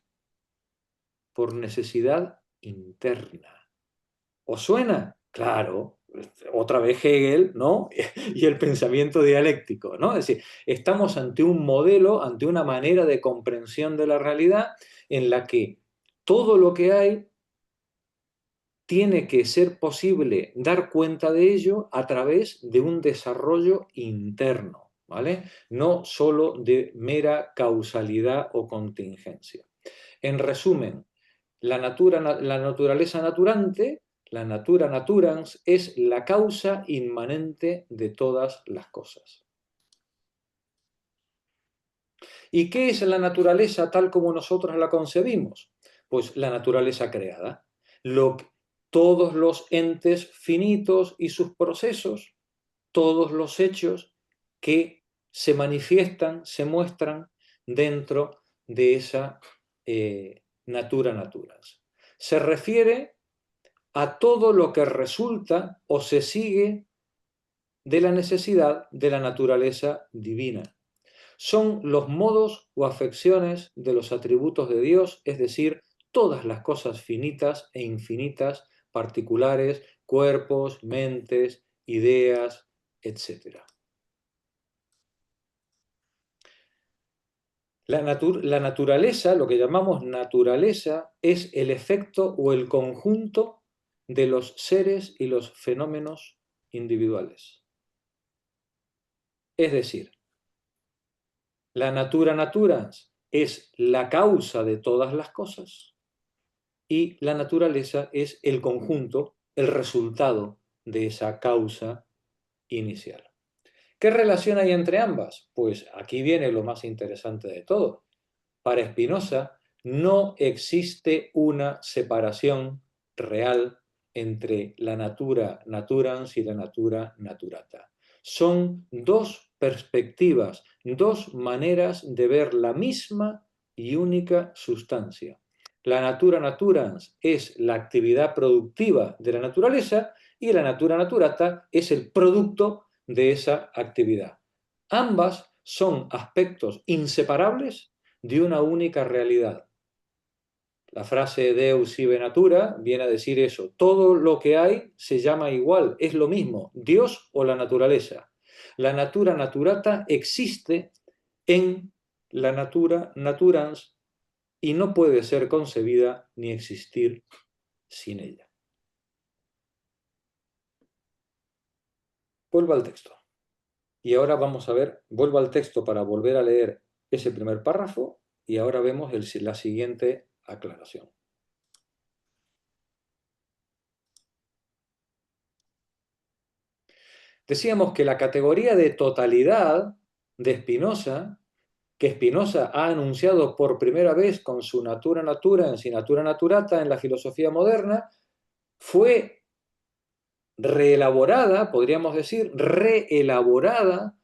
por necesidad interna. ¿Os suena? Claro, otra vez Hegel, ¿no? Y el pensamiento dialéctico, ¿no? Es decir, estamos ante un modelo, ante una manera de comprensión de la realidad en la que todo lo que hay tiene que ser posible dar cuenta de ello a través de un desarrollo interno, ¿vale? No solo de mera causalidad o contingencia. En resumen, la naturaleza naturante, la natura naturans, es la causa inmanente de todas las cosas. ¿Y qué es la naturaleza tal como nosotros la concebimos? Pues la naturaleza creada. Todos los entes finitos y sus procesos, todos los hechos que se manifiestan, se muestran dentro de esa natura naturans. Se refiere a todo lo que resulta o se sigue de la necesidad de la naturaleza divina. Son los modos o afecciones de los atributos de Dios, es decir, todas las cosas finitas e infinitas, particulares, cuerpos, mentes, ideas, etc. La naturaleza, lo que llamamos naturaleza, es el efecto o el conjunto de los seres y los fenómenos individuales. Es decir, la natura naturans es la causa de todas las cosas y la naturaleza es el conjunto, el resultado de esa causa inicial. ¿Qué relación hay entre ambas? Pues aquí viene lo más interesante de todo. Para Spinoza no existe una separación real entre la natura naturans y la natura naturata. Son dos perspectivas, dos maneras de ver la misma y única sustancia. La natura naturans es la actividad productiva de la naturaleza y la natura naturata es el producto de esa actividad. Ambas son aspectos inseparables de una única realidad. La frase Deus sive natura viene a decir eso. Todo lo que hay se llama igual, es lo mismo, Dios o la naturaleza. La natura naturata existe en la natura naturans y no puede ser concebida ni existir sin ella. Vuelvo al texto. Y ahora vamos a ver, vuelvo al texto para volver a leer ese primer párrafo y ahora vemos la siguiente aclaración. Decíamos que la categoría de totalidad de Spinoza, que Spinoza ha anunciado por primera vez con su natura naturans y natura naturata en la filosofía moderna, fue reelaborada, podríamos decir, reelaborada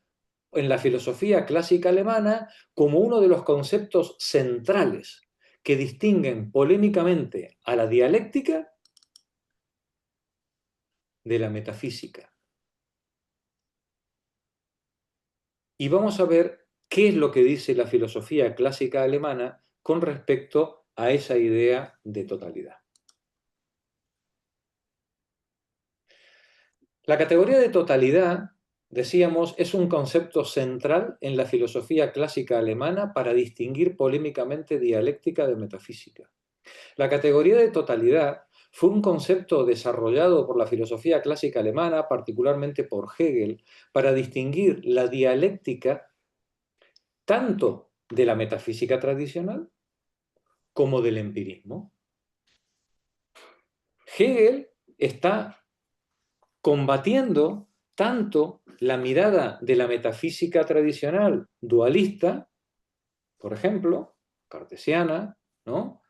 en la filosofía clásica alemana como uno de los conceptos centrales que distinguen polémicamente a la dialéctica de la metafísica. Y vamos a ver qué es lo que dice la filosofía clásica alemana con respecto a esa idea de totalidad. La categoría de totalidad, decíamos, es un concepto central en la filosofía clásica alemana para distinguir polémicamente dialéctica de metafísica. La categoría de totalidad fue un concepto desarrollado por la filosofía clásica alemana, particularmente por Hegel, para distinguir la dialéctica tanto de la metafísica tradicional como del empirismo. Hegel está combatiendo tanto la mirada de la metafísica tradicional dualista, por ejemplo, cartesiana, ¿no?,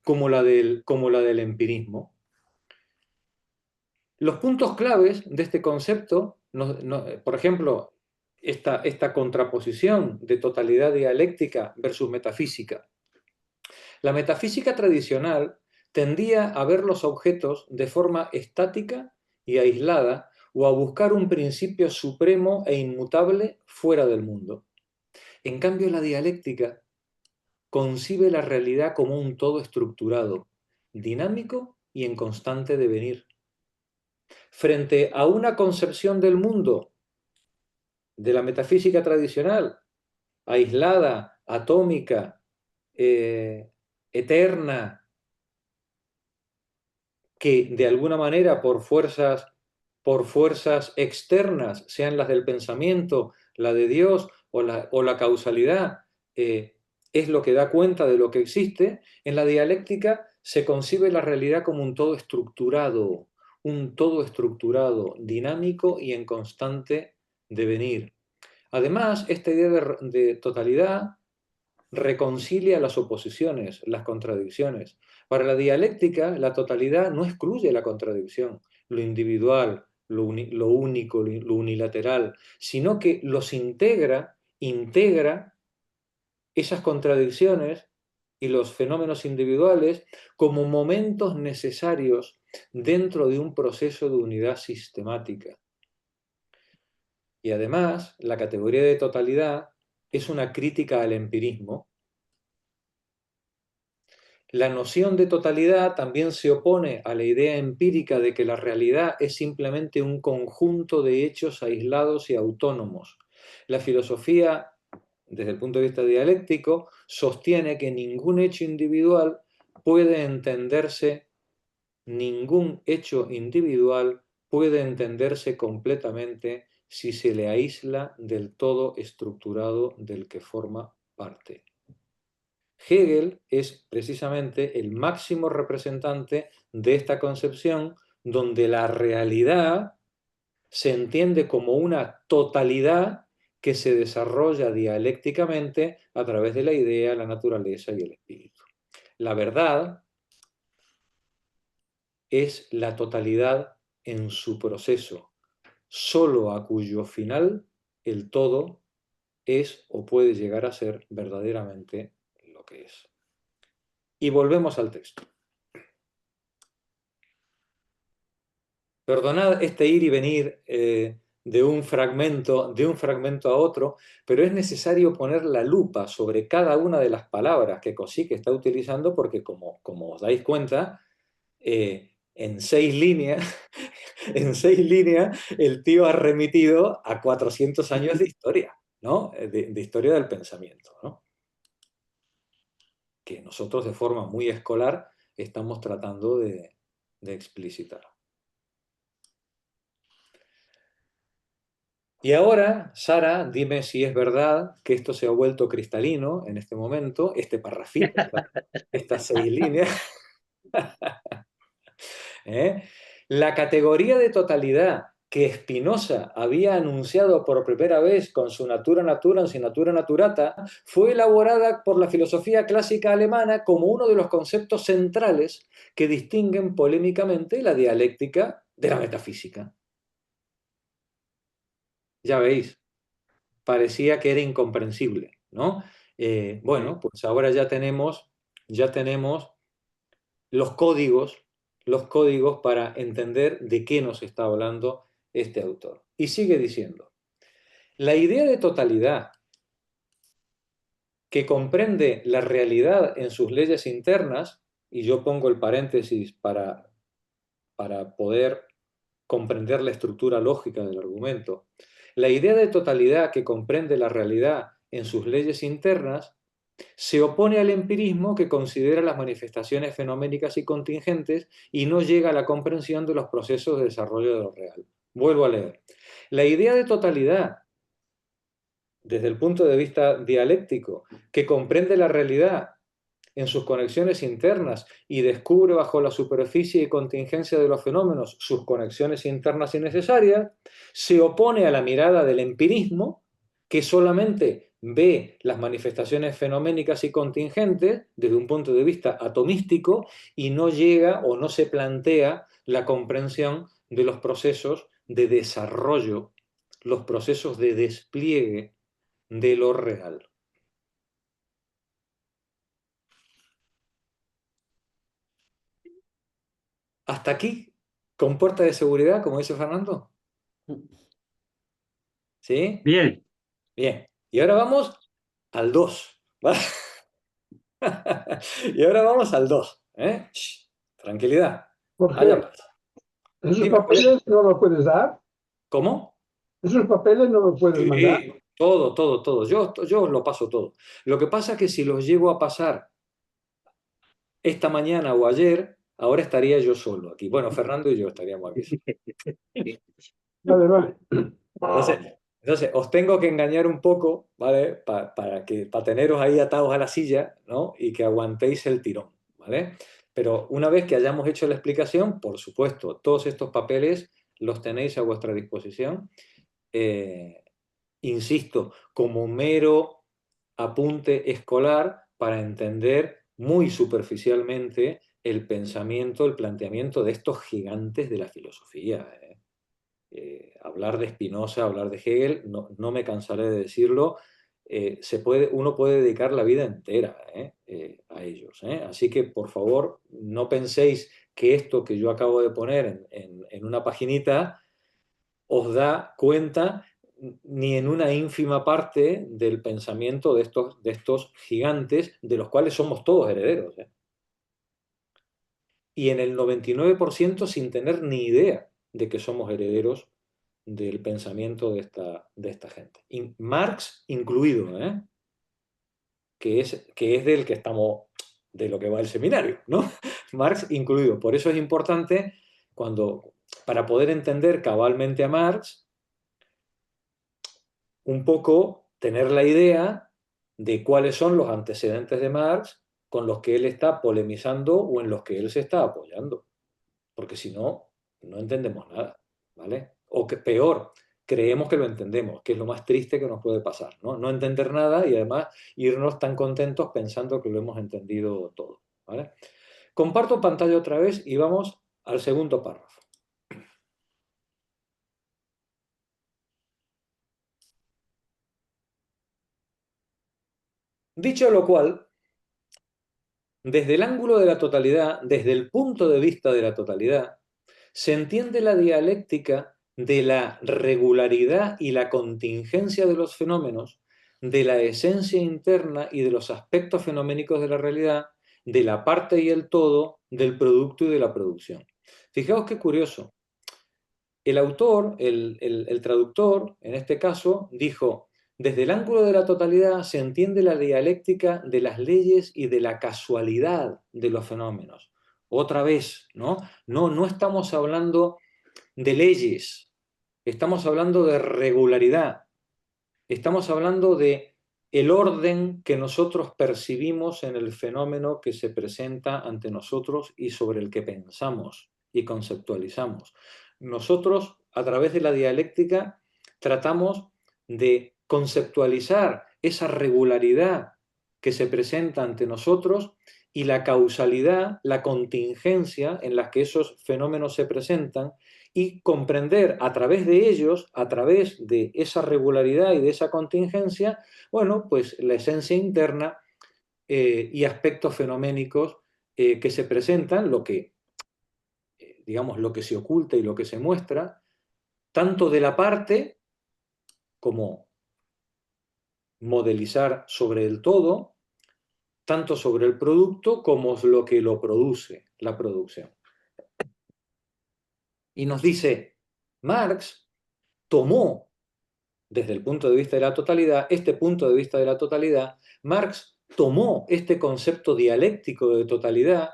como la del empirismo. Los puntos claves de este concepto, por ejemplo, esta contraposición de totalidad dialéctica versus metafísica. La metafísica tradicional tendía a ver los objetos de forma estática y aislada o a buscar un principio supremo e inmutable fuera del mundo. En cambio, la dialéctica concibe la realidad como un todo estructurado, dinámico y en constante devenir. Frente a una concepción del mundo de la metafísica tradicional, aislada, atómica, eterna, que de alguna manera por fuerzas externas, sean las del pensamiento, la de Dios o la causalidad, es lo que da cuenta de lo que existe, en la dialéctica se concibe la realidad como un todo estructurado, dinámico y en constante devenir. Además, esta idea de totalidad reconcilia las oposiciones, las contradicciones. Para la dialéctica, la totalidad no excluye la contradicción, lo individual, lo único, lo unilateral, sino que los integra esas contradicciones y los fenómenos individuales como momentos necesarios dentro de un proceso de unidad sistemática. Y además, la categoría de totalidad es una crítica al empirismo. La noción de totalidad también se opone a la idea empírica de que la realidad es simplemente un conjunto de hechos aislados y autónomos. La filosofía, desde el punto de vista dialéctico, sostiene que ningún hecho individual puede entenderse completamente si se le aísla del todo estructurado del que forma parte. Hegel es precisamente el máximo representante de esta concepción, donde la realidad se entiende como una totalidad que se desarrolla dialécticamente a través de la idea, la naturaleza y el espíritu. La verdad es la totalidad en su proceso, solo a cuyo final el todo es o puede llegar a ser verdaderamente lo que es. Y volvemos al texto. Perdonad este ir y venir de un fragmento a otro, pero es necesario poner la lupa sobre cada una de las palabras que Kosique está utilizando, porque como os dais cuenta, en 6 líneas, el tío ha remitido a 400 años de historia, ¿no? De historia del pensamiento, ¿no? Que nosotros de forma muy escolar estamos tratando de explicitar. Y ahora, Sara, dime si es verdad que esto se ha vuelto cristalino en este momento, este parrafito, estas 6 líneas. La categoría de totalidad que Spinoza había anunciado por primera vez con su Natura Naturans y Natura Naturata fue elaborada por la filosofía clásica alemana como uno de los conceptos centrales que distinguen polémicamente la dialéctica de la metafísica. Ya veis, parecía que era incomprensible, ¿no? Bueno, pues ahora ya tenemos los códigos para entender de qué nos está hablando este autor. Y sigue diciendo, la idea de totalidad que comprende la realidad en sus leyes internas, y yo pongo el paréntesis para poder comprender la estructura lógica del argumento, la idea de totalidad que comprende la realidad en sus leyes internas se opone al empirismo que considera las manifestaciones fenoménicas y contingentes y no llega a la comprensión de los procesos de desarrollo de lo real. Vuelvo a leer. La idea de totalidad, desde el punto de vista dialéctico, que comprende la realidad en sus conexiones internas y descubre bajo la superficie y contingencia de los fenómenos sus conexiones internas y necesarias, se opone a la mirada del empirismo que solamente ve las manifestaciones fenoménicas y contingentes desde un punto de vista atomístico y no llega o no se plantea la comprensión de los procesos de desarrollo, los procesos de despliegue de lo real. ¿Hasta aquí? ¿Con puerta de seguridad, como dice Fernando? ¿Sí? Bien. Bien. Y ahora vamos al 2. ¿Vale? Y ahora vamos al 2. ¿Eh? Shh, tranquilidad. Allá Jorge, vas. ¿esos Dime, papeles no los puedes dar? ¿cómo? ¿Esos papeles no los puedes mandar? Sí, todo, todo, todo. Yo os lo paso todo. Lo que pasa es que si los llego a pasar esta mañana o ayer, ahora estaría yo solo aquí. Bueno, Fernando y yo estaríamos aquí. Vale, vale. Entonces, os tengo que engañar un poco, ¿vale? Para teneros ahí atados a la silla, ¿no? Y que aguantéis el tirón, ¿vale? Pero una vez que hayamos hecho la explicación, por supuesto, todos estos papeles los tenéis a vuestra disposición. Insisto, como mero apunte escolar para entender muy superficialmente el pensamiento, el planteamiento de estos gigantes de la filosofía. Hablar de Spinoza, hablar de Hegel, no me cansaré de decirlo, uno puede dedicar la vida entera a ellos. Así que, por favor, no penséis que esto que yo acabo de poner en una paginita os da cuenta ni en una ínfima parte del pensamiento de estos gigantes, de los cuales somos todos herederos. Y en el 99% sin tener ni idea de que somos herederos del pensamiento de esta gente. Y Marx incluido, que es del que estamos, de lo que va el seminario, ¿no? Marx incluido. Por eso es importante, para poder entender cabalmente a Marx, un poco tener la idea de cuáles son los antecedentes de Marx con los que él está polemizando o en los que él se está apoyando. Porque si no, no entendemos nada, ¿vale? O que peor, creemos que lo entendemos, que es lo más triste que nos puede pasar, ¿no? No entender nada y además irnos tan contentos pensando que lo hemos entendido todo, ¿vale? Comparto pantalla otra vez y vamos al segundo párrafo. Dicho lo cual, desde el ángulo de la totalidad, desde el punto de vista de la totalidad, se entiende la dialéctica de la regularidad y la contingencia de los fenómenos, de la esencia interna y de los aspectos fenoménicos de la realidad, de la parte y el todo, del producto y de la producción. Fijaos qué curioso. El autor, el traductor, en este caso, dijo: desde el ángulo de la totalidad se entiende la dialéctica de las leyes y de la casualidad de los fenómenos. Otra vez, ¿no? No estamos hablando de leyes, estamos hablando de regularidad, estamos hablando de el orden que nosotros percibimos en el fenómeno que se presenta ante nosotros y sobre el que pensamos y conceptualizamos. Nosotros, a través de la dialéctica, tratamos de conceptualizar esa regularidad que se presenta ante nosotros y la causalidad, la contingencia en la que esos fenómenos se presentan, y comprender a través de ellos, a través de esa regularidad y de esa contingencia, bueno, pues la esencia interna y aspectos fenoménicos que se presentan, digamos, lo que se oculta y lo que se muestra, tanto de la parte como modelizar sobre el todo, tanto sobre el producto como lo que lo produce, la producción. Y nos dice, Marx tomó, desde el punto de vista de la totalidad, este punto de vista de la totalidad, Marx tomó este concepto dialéctico de totalidad,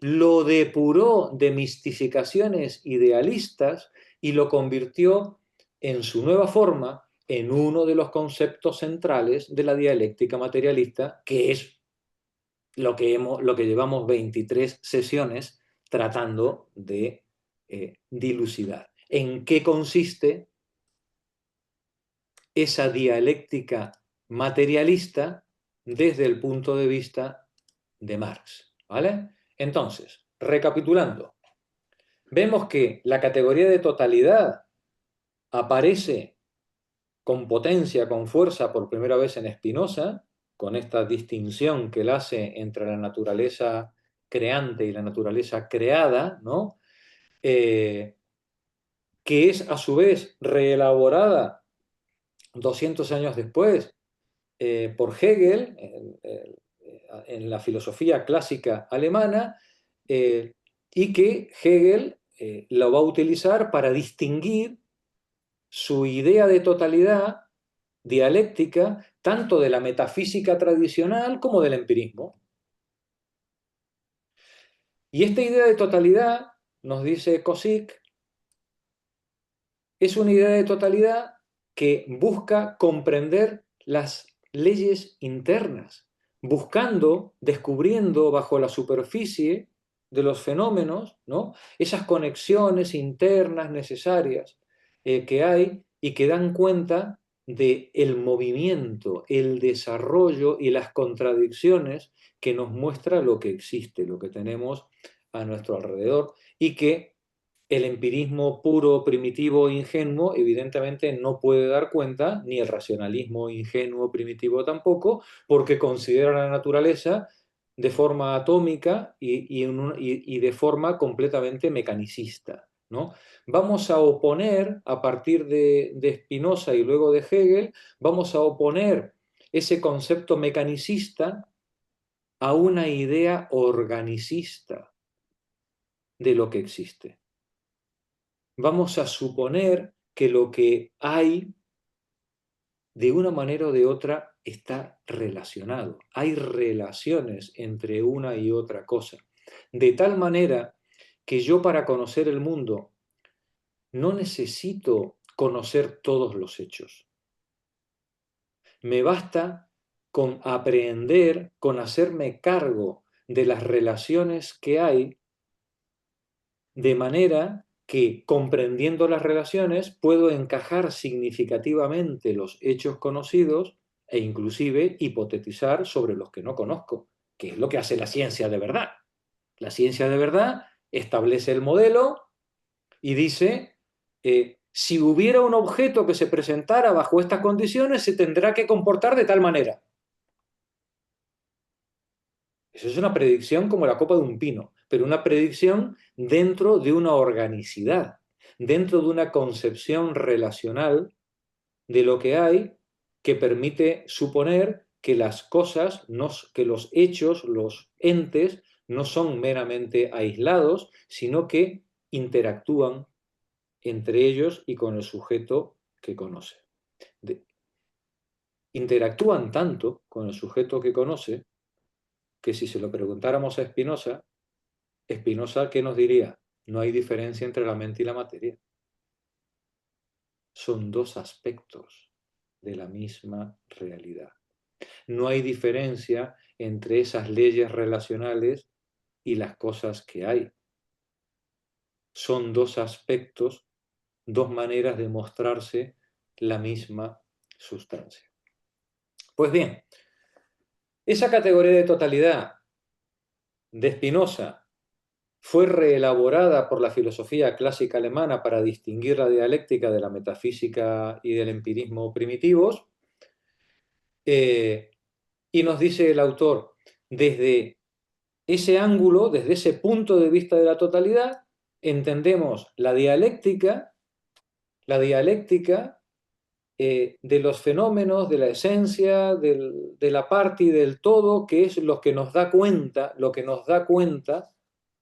lo depuró de mistificaciones idealistas y lo convirtió en su nueva forma en uno de los conceptos centrales de la dialéctica materialista, que es lo que llevamos 23 sesiones tratando de dilucidar. ¿En qué consiste esa dialéctica materialista desde el punto de vista de Marx, ¿vale? Entonces, recapitulando, vemos que la categoría de totalidad aparece con potencia, con fuerza, por primera vez en Spinoza, con esta distinción que él hace entre la naturaleza creante y la naturaleza creada, ¿no? Que es a su vez reelaborada 200 años después por Hegel en la filosofía clásica alemana, y que Hegel lo va a utilizar para distinguir su idea de totalidad dialéctica tanto de la metafísica tradicional como del empirismo. Y esta idea de totalidad, nos dice Kozik, es una idea de totalidad que busca comprender las leyes internas, buscando, descubriendo bajo la superficie de los fenómenos, ¿no?, esas conexiones internas necesarias que hay y que dan cuenta del movimiento, el desarrollo y las contradicciones que nos muestra lo que existe, lo que tenemos a nuestro alrededor, y que el empirismo puro, primitivo, ingenuo, evidentemente no puede dar cuenta, ni el racionalismo ingenuo, primitivo tampoco, porque considera la naturaleza de forma atómica y de forma completamente mecanicista, ¿no? Vamos a oponer, a partir de Spinoza y luego de Hegel, vamos a oponer ese concepto mecanicista a una idea organicista de lo que existe. Vamos a suponer que lo que hay, de una manera o de otra, está relacionado. Hay relaciones entre una y otra cosa. De tal manera que yo, para conocer el mundo, no necesito conocer todos los hechos. Me basta con aprender, con hacerme cargo de las relaciones que hay, de manera que, comprendiendo las relaciones, puedo encajar significativamente los hechos conocidos e inclusive hipotetizar sobre los que no conozco, que es lo que hace la ciencia de verdad. La ciencia de verdad establece el modelo y dice, si hubiera un objeto que se presentara bajo estas condiciones, se tendrá que comportar de tal manera. Eso es una predicción como la copa de un pino, pero una predicción dentro de una organicidad, dentro de una concepción relacional de lo que hay, que permite suponer que las cosas, que los hechos, los entes, no son meramente aislados, sino que interactúan entre ellos y con el sujeto que conoce. Interactúan tanto con el sujeto que conoce que, si se lo preguntáramos a Spinoza, ¿qué nos diría? No hay diferencia entre la mente y la materia. Son dos aspectos de la misma realidad. No hay diferencia entre esas leyes relacionales y las cosas que hay. Son dos aspectos, dos maneras de mostrarse la misma sustancia. Pues bien, esa categoría de totalidad de Spinoza fue reelaborada por la filosofía clásica alemana para distinguir la dialéctica de la metafísica y del empirismo primitivos. Y nos dice el autor, desde ese ángulo, desde ese punto de vista de la totalidad, entendemos la dialéctica de los fenómenos, de la esencia, de la parte y del todo, que es lo que nos da cuenta,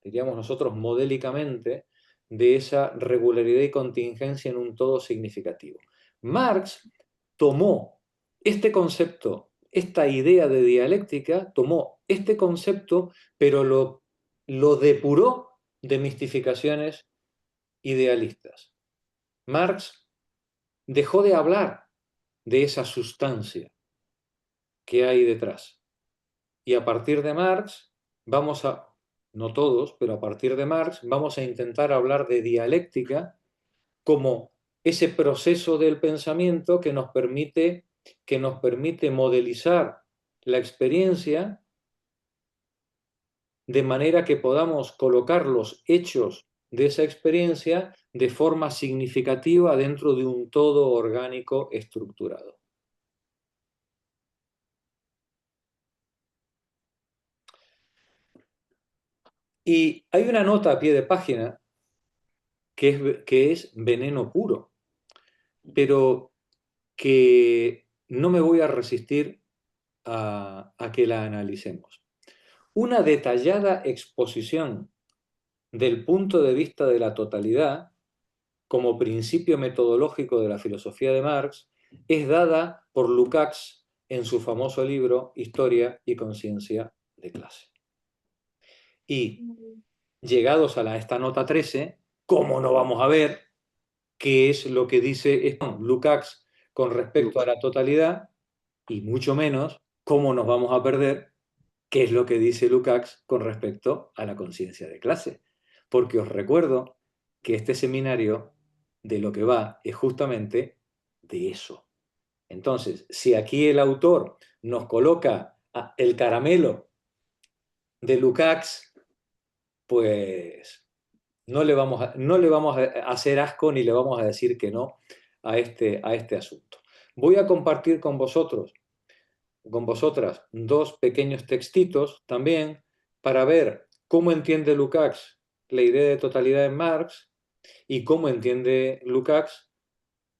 diríamos nosotros modélicamente, de esa regularidad y contingencia en un todo significativo. Marx tomó este concepto, esta idea de dialéctica, tomó este concepto, pero lo depuró de mistificaciones idealistas. Marx dejó de hablar de esa sustancia que hay detrás. Y a partir de Marx, no todos, pero a partir de Marx, vamos a intentar hablar de dialéctica como ese proceso del pensamiento que nos permite que nos permite modelizar la experiencia de manera que podamos colocar los hechos de esa experiencia de forma significativa dentro de un todo orgánico estructurado. Y hay una nota a pie de página que es veneno puro, pero que no me voy a resistir a que la analicemos. Una detallada exposición del punto de vista de la totalidad como principio metodológico de la filosofía de Marx es dada por Lukács en su famoso libro Historia y conciencia de clase. Y llegados a esta nota 13, ¿cómo no vamos a ver qué es lo que dice Lukács con respecto a la totalidad? Y mucho menos, ¿cómo nos vamos a perder qué es lo que dice Lukács con respecto a la conciencia de clase? Porque os recuerdo que este seminario de lo que va es justamente de eso. Entonces, si aquí el autor nos coloca el caramelo de Lukács, pues no le vamos a hacer asco ni le vamos a decir que no a este asunto. Voy a compartir con vosotras, dos pequeños textitos también para ver cómo entiende Lukács la idea de totalidad en Marx y cómo entiende Lukács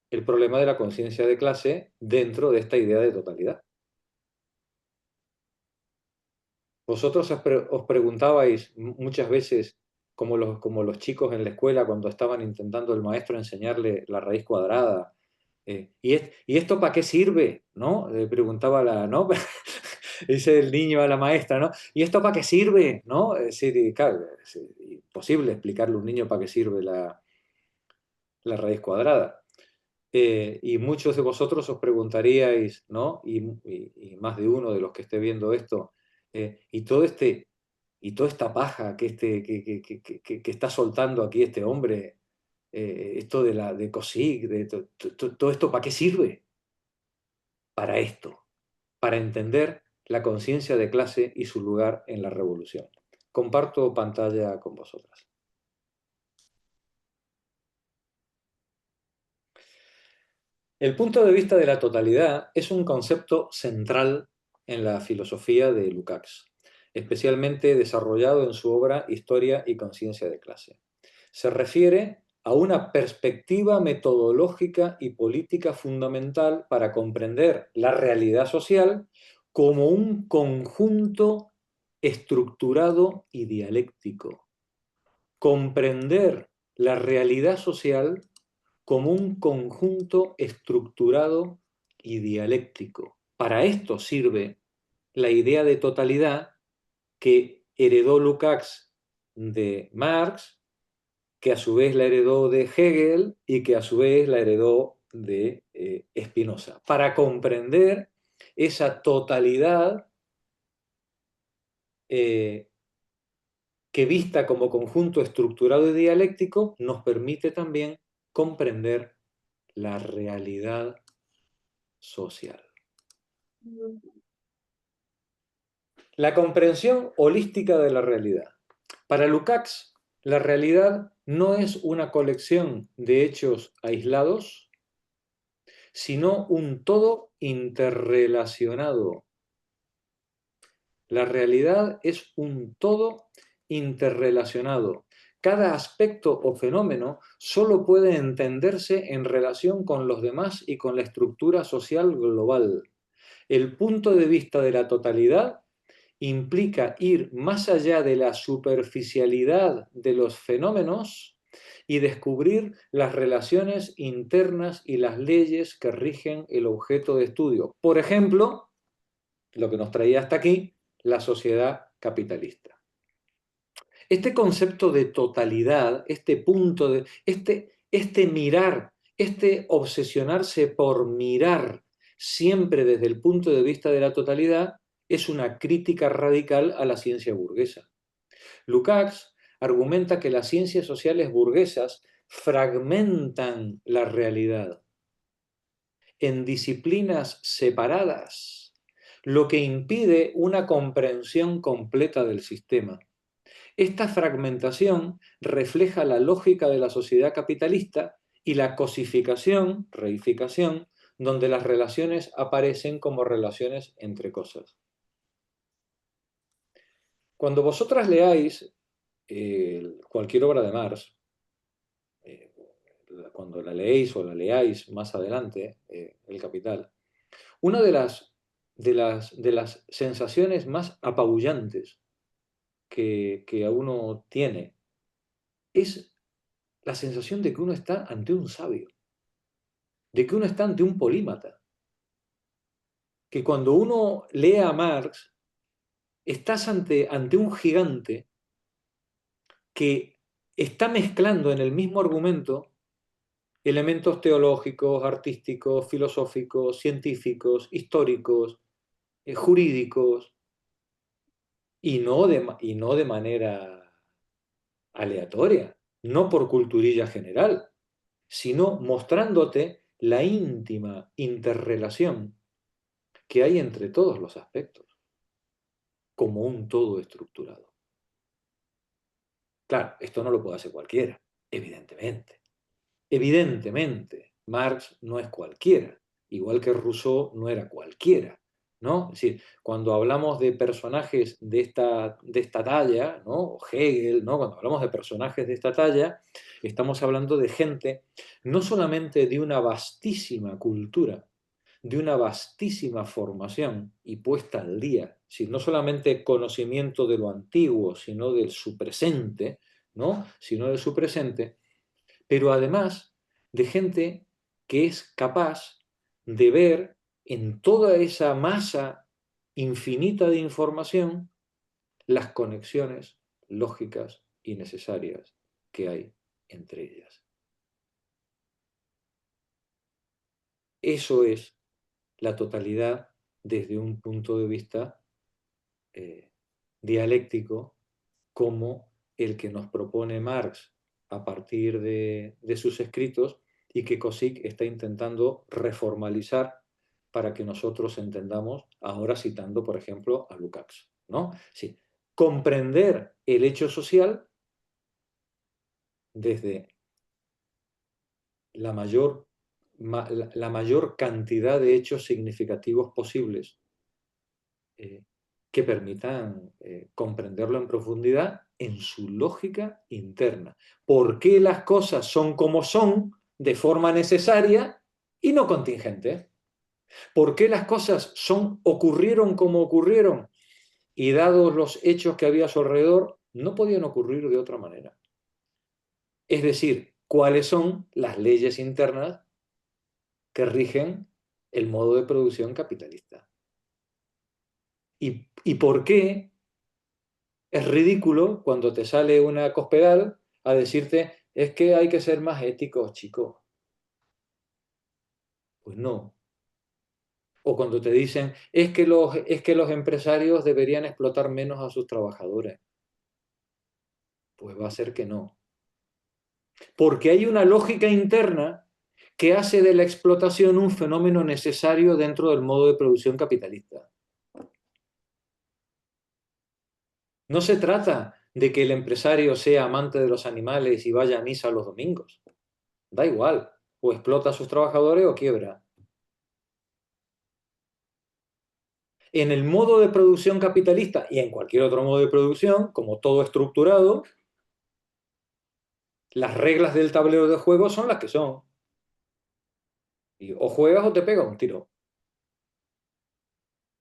el problema de la conciencia de clase dentro de esta idea de totalidad. Vosotros os preguntabais muchas veces, como los chicos en la escuela cuando estaban intentando el maestro enseñarle la raíz cuadrada, ¿y esto para qué sirve? ¿No? Le preguntaba ¿no? Dice el niño a la maestra, ¿no? ¿Y esto para qué sirve? ¿No? Es decir, claro, es imposible explicarle a un niño para qué sirve la raíz cuadrada. Y muchos de vosotros os preguntaríais, ¿no? Y más de uno de los que esté viendo esto, y toda esta paja que está soltando aquí este hombre, esto de Cosic, todo esto, ¿para qué sirve? Para esto, para entender la conciencia de clase y su lugar en la revolución. Comparto pantalla con vosotras. El punto de vista de la totalidad es un concepto central en la filosofía de Lukács, especialmente desarrollado en su obra Historia y conciencia de clase. Se refiere a una perspectiva metodológica y política fundamental para comprender la realidad social como un conjunto estructurado y dialéctico. Comprender la realidad social como un conjunto estructurado y dialéctico. Para esto sirve la idea de totalidad que heredó Lukács de Marx, que a su vez la heredó de Hegel y que a su vez la heredó de Spinoza. Para comprender esa totalidad que vista como conjunto estructurado y dialéctico nos permite también comprender la realidad social. La comprensión holística de la realidad. Para Lukács, la realidad no es una colección de hechos aislados, sino un todo interrelacionado. La realidad es un todo interrelacionado. Cada aspecto o fenómeno solo puede entenderse en relación con los demás y con la estructura social global. El punto de vista de la totalidad implica ir más allá de la superficialidad de los fenómenos y descubrir las relaciones internas y las leyes que rigen el objeto de estudio. Por ejemplo, lo que nos traía hasta aquí, la sociedad capitalista. Este concepto de totalidad, este punto de este mirar, este obsesionarse por mirar siempre desde el punto de vista de la totalidad, es una crítica radical a la ciencia burguesa. Lukács argumenta que las ciencias sociales burguesas fragmentan la realidad en disciplinas separadas, lo que impide una comprensión completa del sistema. Esta fragmentación refleja la lógica de la sociedad capitalista y la cosificación, reificación, donde las relaciones aparecen como relaciones entre cosas. Cuando vosotras leáis cualquier obra de Marx, cuando la leéis o la leáis más adelante, El Capital, una de las sensaciones más apabullantes que a uno tiene es la sensación de que uno está ante un sabio, de que uno está ante un polímata, que cuando uno lee a Marx, estás ante un gigante que está mezclando en el mismo argumento elementos teológicos, artísticos, filosóficos, científicos, históricos, jurídicos, y no de manera aleatoria, no por culturilla general, sino mostrándote la íntima interrelación que hay entre todos los aspectos, como un todo estructurado. Claro, esto no lo puede hacer cualquiera, evidentemente. Evidentemente, Marx no es cualquiera, igual que Rousseau no era cualquiera, ¿no? Es decir, cuando hablamos de personajes de esta talla, ¿no? O Hegel, ¿no? Cuando hablamos de personajes de esta talla, estamos hablando de gente no solamente de una vastísima cultura, de una vastísima formación y puesta al día, no solamente conocimiento de lo antiguo, sino de su presente, ¿no? Sino de su presente, pero además de gente que es capaz de ver en toda esa masa infinita de información las conexiones lógicas y necesarias que hay entre ellas. Eso es la totalidad desde un punto de vista dialéctico, como el que nos propone Marx a partir de sus escritos y que Kossig está intentando reformalizar para que nosotros entendamos, ahora citando, por ejemplo, a Lukács, ¿no? Sí, comprender el hecho social desde la mayor cantidad de hechos significativos posibles que permitan comprenderlo en profundidad en su lógica interna. ¿Por qué las cosas son como son de forma necesaria y no contingente? ¿Por qué las cosas ocurrieron como ocurrieron y dados los hechos que había a su alrededor, no podían ocurrir de otra manera? Es decir, ¿cuáles son las leyes internas que rigen el modo de producción capitalista? ¿Y por qué es ridículo cuando te sale una Cospedal a decirte es que hay que ser más éticos, chicos? Pues no. O cuando te dicen es que los empresarios deberían explotar menos a sus trabajadores. Pues va a ser que no. Porque hay una lógica interna que hace de la explotación un fenómeno necesario dentro del modo de producción capitalista. No se trata de que el empresario sea amante de los animales y vaya a misa los domingos. Da igual, o explota a sus trabajadores o quiebra. En el modo de producción capitalista y en cualquier otro modo de producción, como todo estructurado, las reglas del tablero de juego son las que son. Y o juegas o te pega un tiro.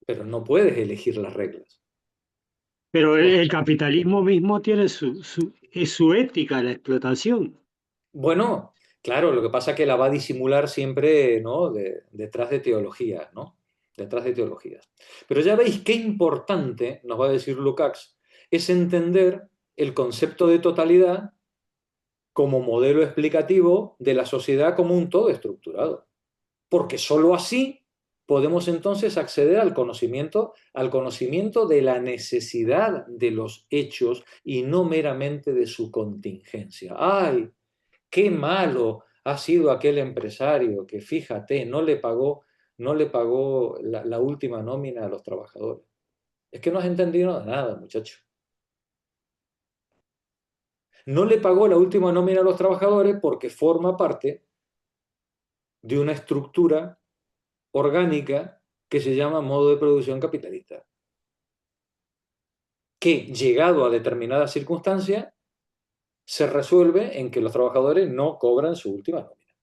Pero no puedes elegir las reglas. Pero el capitalismo mismo tiene es su ética, la explotación. Bueno, claro, lo que pasa es que la va a disimular siempre, ¿no? Detrás de teologías, ¿no? Detrás de teologías. Pero ya veis qué importante, nos va a decir Lukács, es entender el concepto de totalidad como modelo explicativo de la sociedad como un todo estructurado. Porque sólo así podemos entonces acceder al conocimiento de la necesidad de los hechos y no meramente de su contingencia. ¡Ay! ¡Qué malo ha sido aquel empresario que, fíjate, no le pagó la última nómina a los trabajadores. Es que no has entendido nada, muchacho. No le pagó la última nómina a los trabajadores porque forma parte de una estructura orgánica que se llama modo de producción capitalista, que, llegado a determinadas circunstancias, se resuelve en que los trabajadores no cobran su última nómina.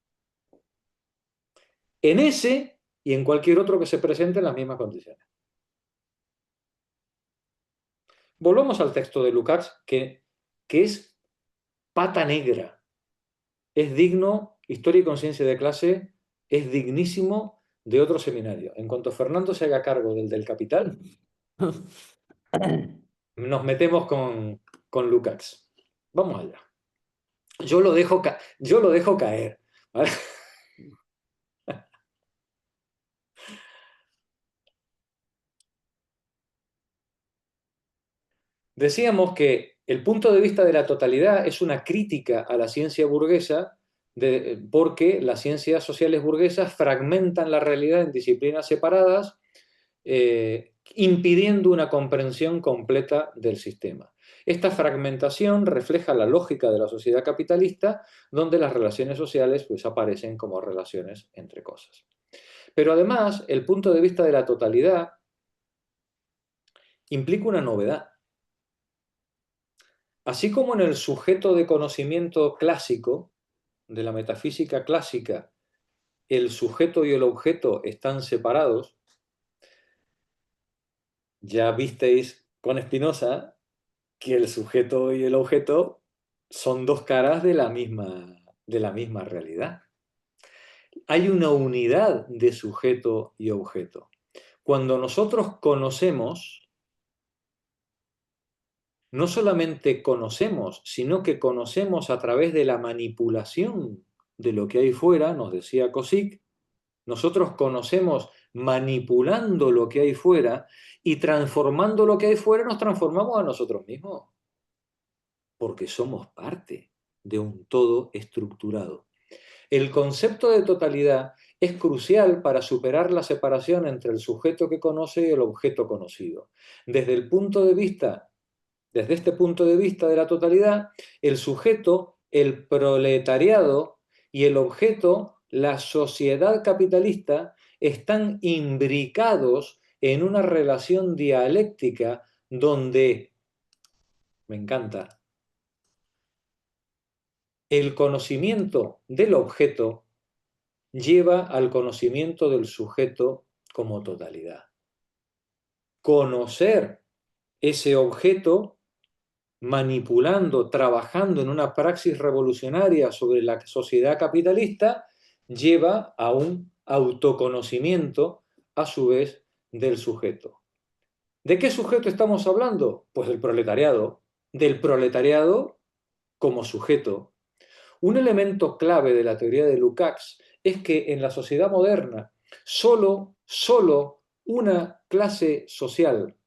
En ese y en cualquier otro que se presente en las mismas condiciones. Volvamos al texto de Lukács, que es pata negra. Es digno, Historia y Conciencia de Clase, es dignísimo de otro seminario. En cuanto Fernando se haga cargo del Capital, nos metemos con Lukács. Vamos allá. Yo lo dejo caer. ¿Vale? Decíamos que el punto de vista de la totalidad es una crítica a la ciencia burguesa porque las ciencias sociales burguesas fragmentan la realidad en disciplinas separadas, impidiendo una comprensión completa del sistema. Esta fragmentación refleja la lógica de la sociedad capitalista, donde las relaciones sociales pues, aparecen como relaciones entre cosas. Pero además, el punto de vista de la totalidad implica una novedad. Así como en el sujeto de conocimiento clásico, de la metafísica clásica, el sujeto y el objeto están separados, ya visteis con Spinoza que el sujeto y el objeto son dos caras de la misma realidad. Hay una unidad de sujeto y objeto. Cuando nosotros conocemos, no solamente conocemos, sino que conocemos a través de la manipulación de lo que hay fuera, nos decía Cosick, nosotros conocemos manipulando lo que hay fuera y transformando lo que hay fuera nos transformamos a nosotros mismos, porque somos parte de un todo estructurado. El concepto de totalidad es crucial para superar la separación entre el sujeto que conoce y el objeto conocido. Desde este punto de vista de la totalidad, el sujeto, el proletariado y el objeto, la sociedad capitalista, están imbricados en una relación dialéctica donde, me encanta, el conocimiento del objeto lleva al conocimiento del sujeto como totalidad. Conocer ese objeto, manipulando, trabajando en una praxis revolucionaria sobre la sociedad capitalista, lleva a un autoconocimiento, a su vez, del sujeto. ¿De qué sujeto estamos hablando? Pues del proletariado como sujeto. Un elemento clave de la teoría de Lukács es que en la sociedad moderna solo una clase social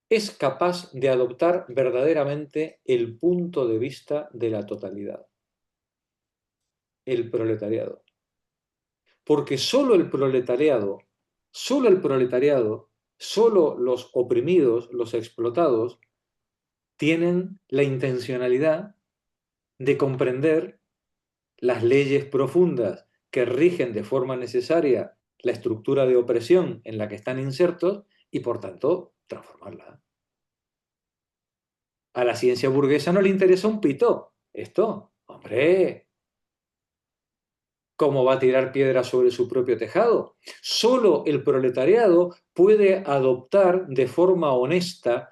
es capaz de adoptar verdaderamente el punto de vista de la totalidad. El proletariado. Porque solo el proletariado, solo los oprimidos, los explotados, tienen la intencionalidad de comprender las leyes profundas que rigen de forma necesaria la estructura de opresión en la que están insertos y, por tanto, transformarla. A la ciencia burguesa no le interesa un pito esto. ¡Hombre! ¿Cómo va a tirar piedras sobre su propio tejado? Solo el proletariado puede adoptar de forma honesta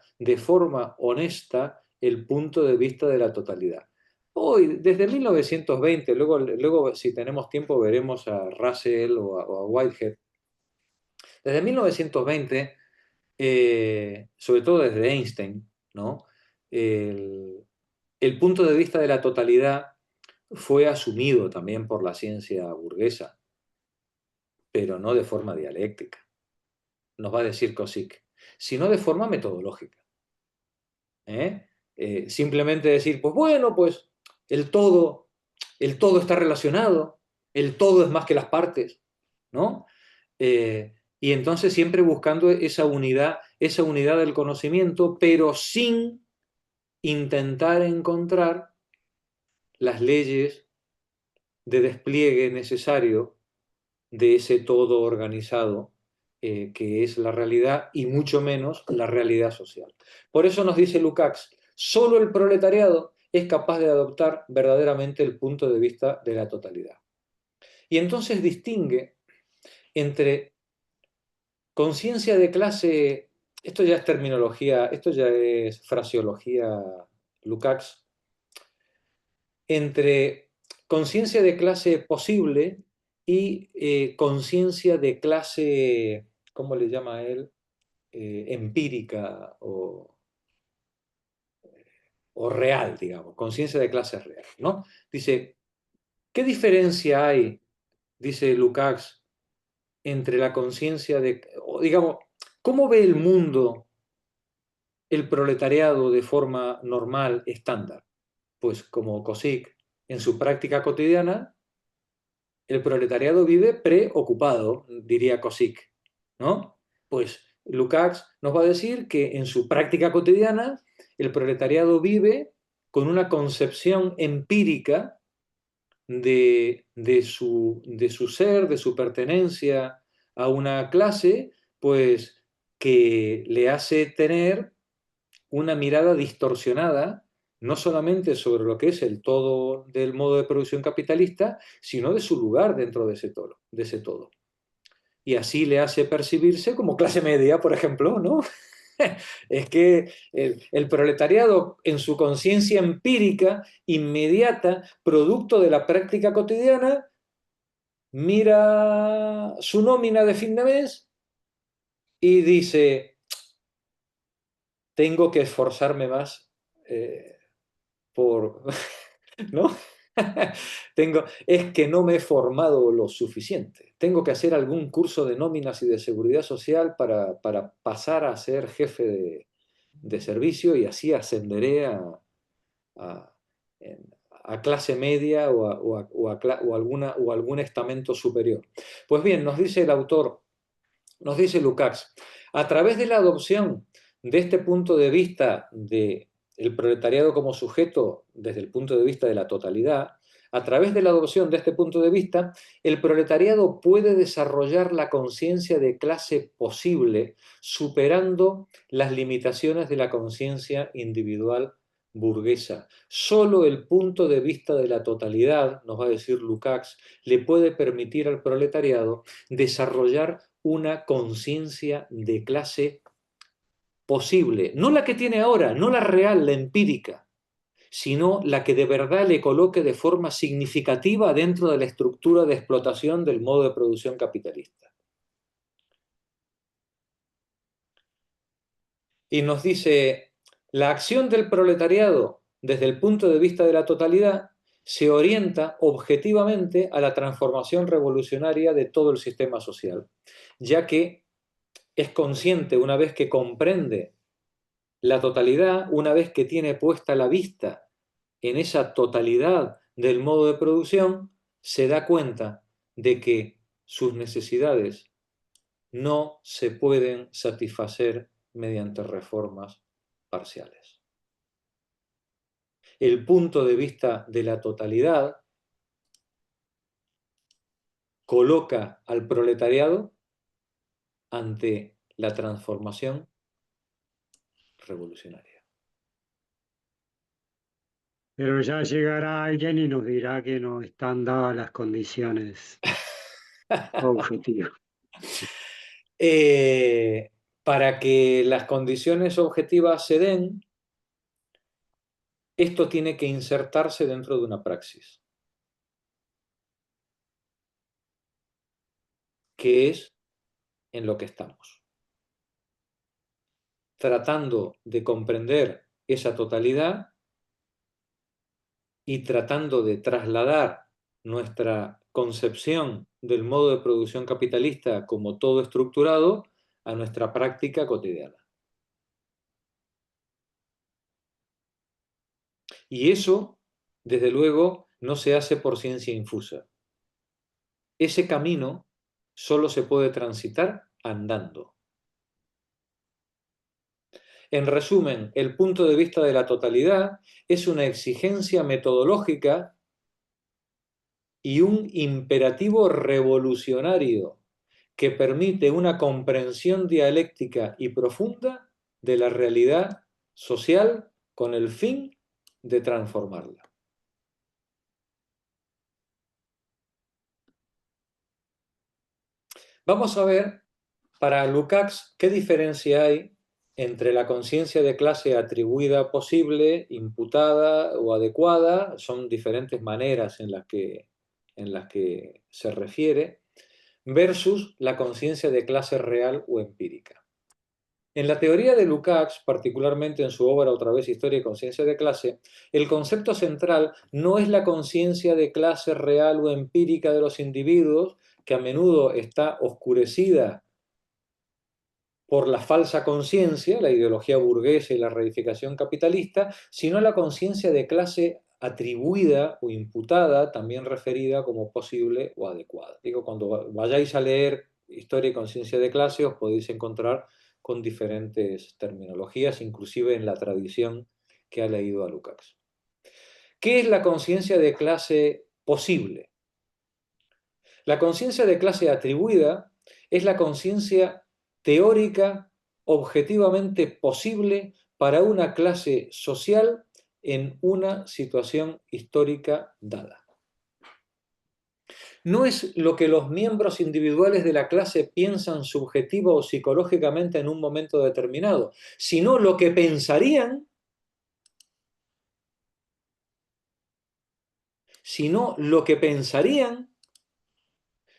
el punto de vista de la totalidad. Hoy, desde 1920, luego si tenemos tiempo veremos a Russell o a Whitehead. Desde 1920, sobre todo desde Einstein, ¿no? El punto de vista de la totalidad fue asumido también por la ciencia burguesa, pero no de forma dialéctica. Nos va a decir Cosick, sino de forma metodológica. Simplemente decir, pues bueno, pues el todo está relacionado, el todo es más que las partes, ¿no? Y entonces siempre buscando esa unidad del conocimiento, pero sin intentar encontrar las leyes de despliegue necesario de ese todo organizado que es la realidad y mucho menos la realidad social. Por eso nos dice Lukács, solo el proletariado es capaz de adoptar verdaderamente el punto de vista de la totalidad. Y entonces distingue entre conciencia de clase, esto ya es terminología, esto ya es fraseología Lukács, entre conciencia de clase posible y conciencia de clase, ¿cómo le llama él? Empírica o real, digamos, conciencia de clase real, ¿no? Dice, ¿qué diferencia hay, dice Lukács, entre la conciencia de, o digamos, cómo ve el mundo el proletariado de forma normal, estándar? Pues como Cosick, en su práctica cotidiana, el proletariado vive preocupado, diría Cosick, ¿no? Pues Lukács nos va a decir que en su práctica cotidiana el proletariado vive con una concepción empírica de su ser, de su pertenencia a una clase, pues que le hace tener una mirada distorsionada, no solamente sobre lo que es el todo del modo de producción capitalista, sino de su lugar dentro de ese todo. Y así le hace percibirse como clase media, por ejemplo, ¿no? Es que el proletariado, en su conciencia empírica, inmediata, producto de la práctica cotidiana, mira su nómina de fin de mes y dice, tengo que esforzarme más por... ¿no? Es que no me he formado lo suficiente. Tengo que hacer algún curso de nóminas y de seguridad social para pasar a ser jefe de servicio y así ascenderé a, a clase media o algún estamento superior. Pues bien, nos dice el autor, nos dice Lukács, a través de la adopción de este punto de vista de el proletariado como sujeto desde el punto de vista de la totalidad, a través de la adopción de este punto de vista, el proletariado puede desarrollar la conciencia de clase posible, superando las limitaciones de la conciencia individual burguesa. Solo el punto de vista de la totalidad, nos va a decir Lukács, le puede permitir al proletariado desarrollar una conciencia de clase posible, no la que tiene ahora, no la real, la empírica, sino la que de verdad le coloque de forma significativa dentro de la estructura de explotación del modo de producción capitalista. Y nos dice, la acción del proletariado desde el punto de vista de la totalidad se orienta objetivamente a la transformación revolucionaria de todo el sistema social, ya que es consciente una vez que comprende la totalidad, una vez que tiene puesta la vista en esa totalidad del modo de producción, se da cuenta de que sus necesidades no se pueden satisfacer mediante reformas parciales. El punto de vista de la totalidad coloca al proletariado ante la transformación revolucionaria. Pero ya llegará alguien y nos dirá que no están dadas las condiciones objetivas. Para que las condiciones objetivas se den, esto tiene que insertarse dentro de una praxis, que es en lo que estamos. Tratando de comprender esa totalidad y tratando de trasladar nuestra concepción del modo de producción capitalista como todo estructurado a nuestra práctica cotidiana. Y eso, desde luego, no se hace por ciencia infusa. Ese camino solo se puede transitar andando. En resumen, el punto de vista de la totalidad es una exigencia metodológica y un imperativo revolucionario que permite una comprensión dialéctica y profunda de la realidad social con el fin de transformarla. Vamos a ver, para Lukács, qué diferencia hay entre la conciencia de clase atribuida posible, imputada o adecuada, son diferentes maneras en las que se refiere, versus la conciencia de clase real o empírica. En la teoría de Lukács, particularmente en su obra Otra vez Historia y Conciencia de Clase, el concepto central no es la conciencia de clase real o empírica de los individuos, que a menudo está oscurecida por la falsa conciencia, la ideología burguesa y la reedificación capitalista, sino la conciencia de clase atribuida o imputada, también referida como posible o adecuada. Digo, cuando vayáis a leer Historia y Conciencia de Clase os podéis encontrar con diferentes terminologías, inclusive en la tradición que ha leído a Lukács. ¿Qué es la conciencia de clase posible? La conciencia de clase atribuida es la conciencia teórica objetivamente posible para una clase social en una situación histórica dada. No es lo que los miembros individuales de la clase piensan subjetiva o psicológicamente en un momento determinado, sino lo que pensarían,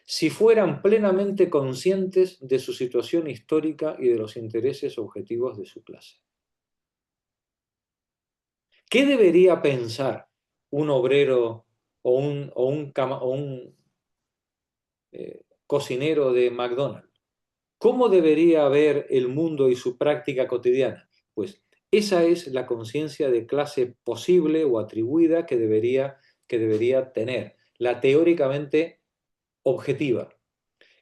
si fueran plenamente conscientes de su situación histórica y de los intereses objetivos de su clase. ¿Qué debería pensar un obrero o un cocinero de McDonald's? ¿Cómo debería ver el mundo y su práctica cotidiana? Pues esa es la conciencia de clase posible o atribuida que debería tener, la teóricamente objetiva.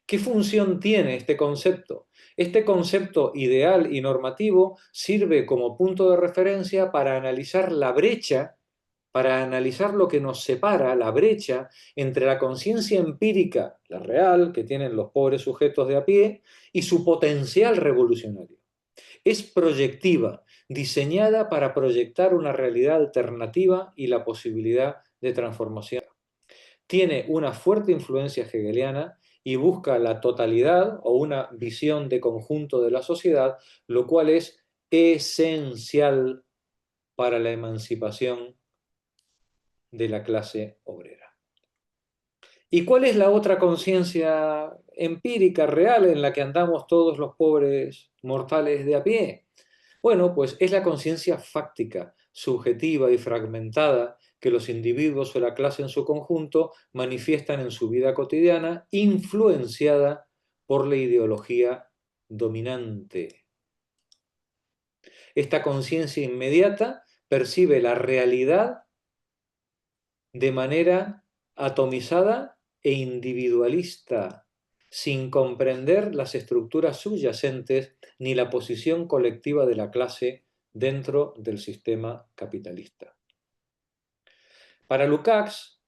¿Qué función tiene este concepto? Este concepto ideal y normativo sirve como punto de referencia para analizar la brecha, para analizar lo que nos separa, la brecha entre la conciencia empírica, la real, que tienen los pobres sujetos de a pie, y su potencial revolucionario. Es proyectiva, diseñada para proyectar una realidad alternativa y la posibilidad de transformación. Tiene una fuerte influencia hegeliana y busca la totalidad o una visión de conjunto de la sociedad, lo cual es esencial para la emancipación de la clase obrera. ¿Y cuál es la otra conciencia empírica, real, en la que andamos todos los pobres mortales de a pie? Bueno, pues es la conciencia fáctica, subjetiva y fragmentada que los individuos o la clase en su conjunto manifiestan en su vida cotidiana, influenciada por la ideología dominante. Esta conciencia inmediata percibe la realidad de manera atomizada e individualista, sin comprender las estructuras subyacentes ni la posición colectiva de la clase dentro del sistema capitalista. Para Lukács,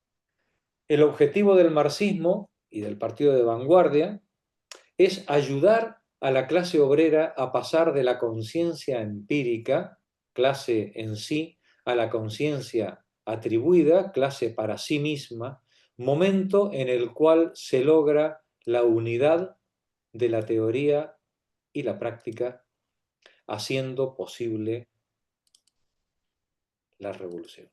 el objetivo del marxismo y del partido de vanguardia es ayudar a la clase obrera a pasar de la conciencia empírica, clase en sí, a la conciencia atribuida, clase para sí misma, momento en el cual se logra la unidad de la teoría y la práctica, haciendo posible la revolución.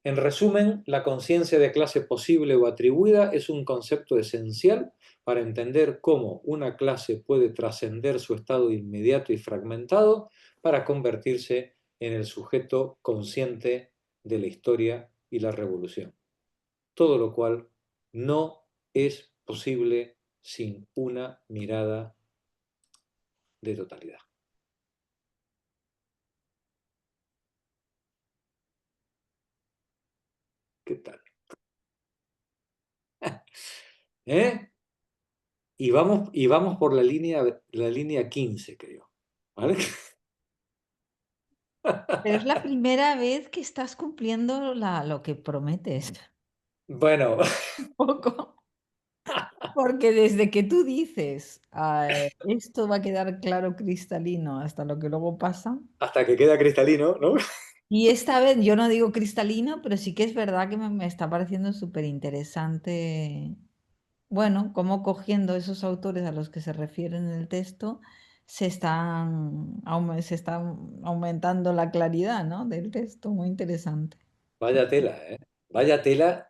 En resumen, la conciencia de clase posible o atribuida es un concepto esencial para entender cómo una clase puede trascender su estado inmediato y fragmentado para convertirse en el sujeto consciente de la historia y la revolución. Todo lo cual no es posible sin una mirada de totalidad. ¿eh? Y vamos por la línea 15, creo. ¿Vale? Pero es la primera vez que estás cumpliendo lo que prometes. Bueno, Un poco. Porque desde que tú dices, esto va a quedar claro cristalino hasta lo que luego pasa. hasta que queda cristalino, ¿no? Y esta vez yo no digo cristalino, pero sí que es verdad que me está pareciendo súper interesante. Bueno, cómo cogiendo esos autores a los que se refieren en el texto, se están aumentando la claridad, ¿no? Del texto, muy interesante. Vaya tela, ¿eh? Vaya tela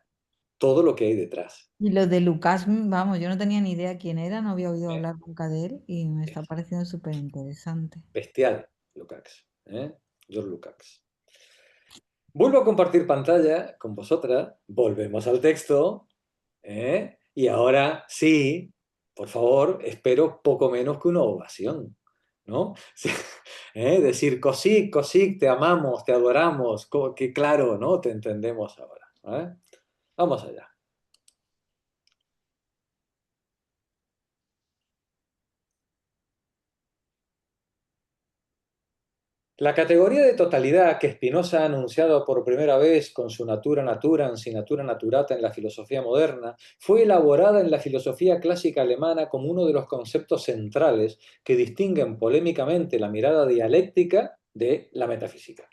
todo lo que hay detrás. Y lo de Lucas, vamos, yo no tenía ni idea quién era, no había oído hablar nunca de él y me está pareciendo súper interesante. Bestial, Lukács, ¿eh? George Lukács. Vuelvo a compartir pantalla con vosotras, volvemos al texto, ¿eh? Y ahora sí, por favor, espero poco menos que una ovación, ¿no? Decir, Cosic, Cosic, te amamos, te adoramos, que claro, ¿no? Te entendemos ahora. ¿Eh? Vamos allá. La categoría de totalidad que Spinoza ha anunciado por primera vez con su natura naturans y natura naturata en la filosofía moderna fue elaborada en la filosofía clásica alemana como uno de los conceptos centrales que distinguen polémicamente la mirada dialéctica de la metafísica.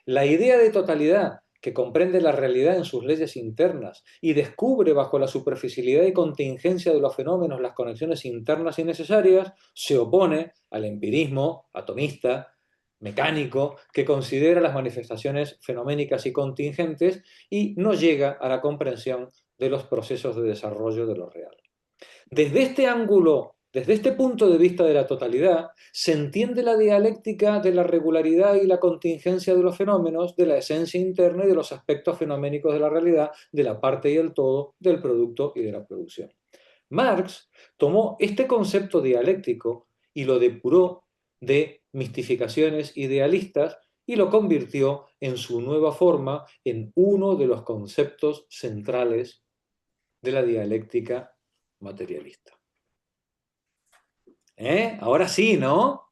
La idea de totalidad, que comprende la realidad en sus leyes internas y descubre bajo la superficialidad y contingencia de los fenómenos las conexiones internas y necesarias, se opone al empirismo atomista, mecánico, que considera las manifestaciones fenoménicas y contingentes y no llega a la comprensión de los procesos de desarrollo de lo real. Desde este ángulo, desde este punto de vista de la totalidad, se entiende la dialéctica de la regularidad y la contingencia de los fenómenos, de la esencia interna y de los aspectos fenoménicos de la realidad, de la parte y el todo, del producto y de la producción. Marx tomó este concepto dialéctico y lo depuró de mistificaciones idealistas y lo convirtió en su nueva forma en uno de los conceptos centrales de la dialéctica materialista. Ahora sí, ¿no?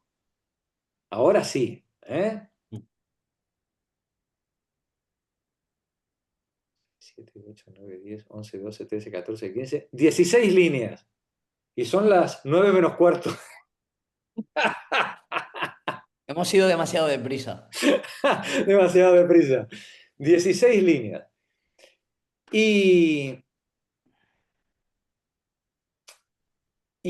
Ahora sí. 7, 8, 9, 10, 11, 12, 13, 14, 15, 16 líneas. Y son las 9 menos cuarto. Hemos ido demasiado deprisa. Demasiado deprisa. 16 líneas. Y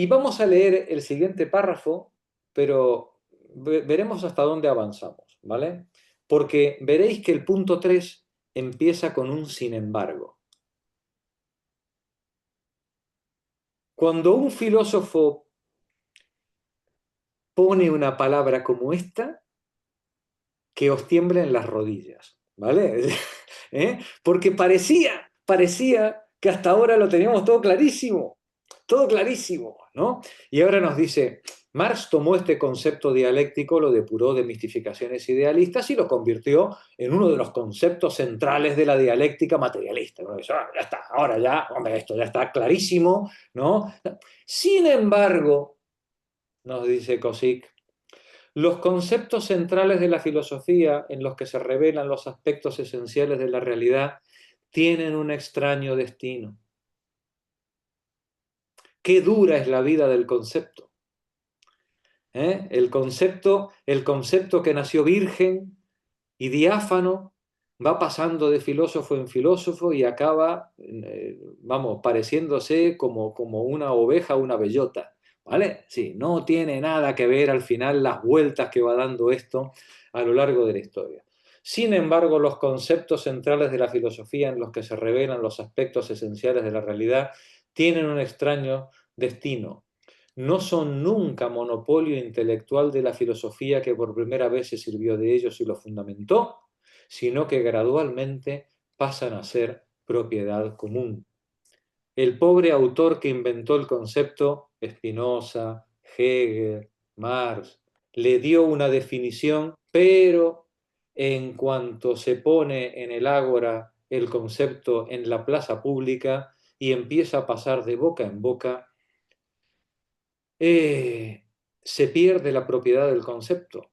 vamos a leer el siguiente párrafo, pero veremos hasta dónde avanzamos, ¿vale? Porque veréis que el punto 3 empieza con un sin embargo. Cuando un filósofo pone una palabra como esta, que os tiemblen las rodillas, ¿vale? Porque parecía que hasta ahora lo teníamos todo clarísimo, ¿no? Y ahora nos dice, Marx tomó este concepto dialéctico, lo depuró de mistificaciones idealistas y lo convirtió en uno de los conceptos centrales de la dialéctica materialista. ¿No? Dice, ya está, ahora ya, hombre, esto ya está clarísimo, ¿no? Sin embargo, nos dice Cosic, los conceptos centrales de la filosofía en los que se revelan los aspectos esenciales de la realidad tienen un extraño destino. Qué dura es la vida del concepto. El concepto que nació virgen y diáfano va pasando de filósofo en filósofo y acaba, pareciéndose como una oveja, una bellota. ¿Vale? Sí, no tiene nada que ver al final las vueltas que va dando esto a lo largo de la historia. Sin embargo, los conceptos centrales de la filosofía en los que se revelan los aspectos esenciales de la realidad tienen un extraño destino. No son nunca monopolio intelectual de la filosofía que por primera vez se sirvió de ellos y lo fundamentó, sino que gradualmente pasan a ser propiedad común. El pobre autor que inventó el concepto, Spinoza, Hegel, Marx, le dio una definición, pero en cuanto se pone en el ágora el concepto en la plaza pública, y empieza a pasar de boca en boca, se pierde la propiedad del concepto.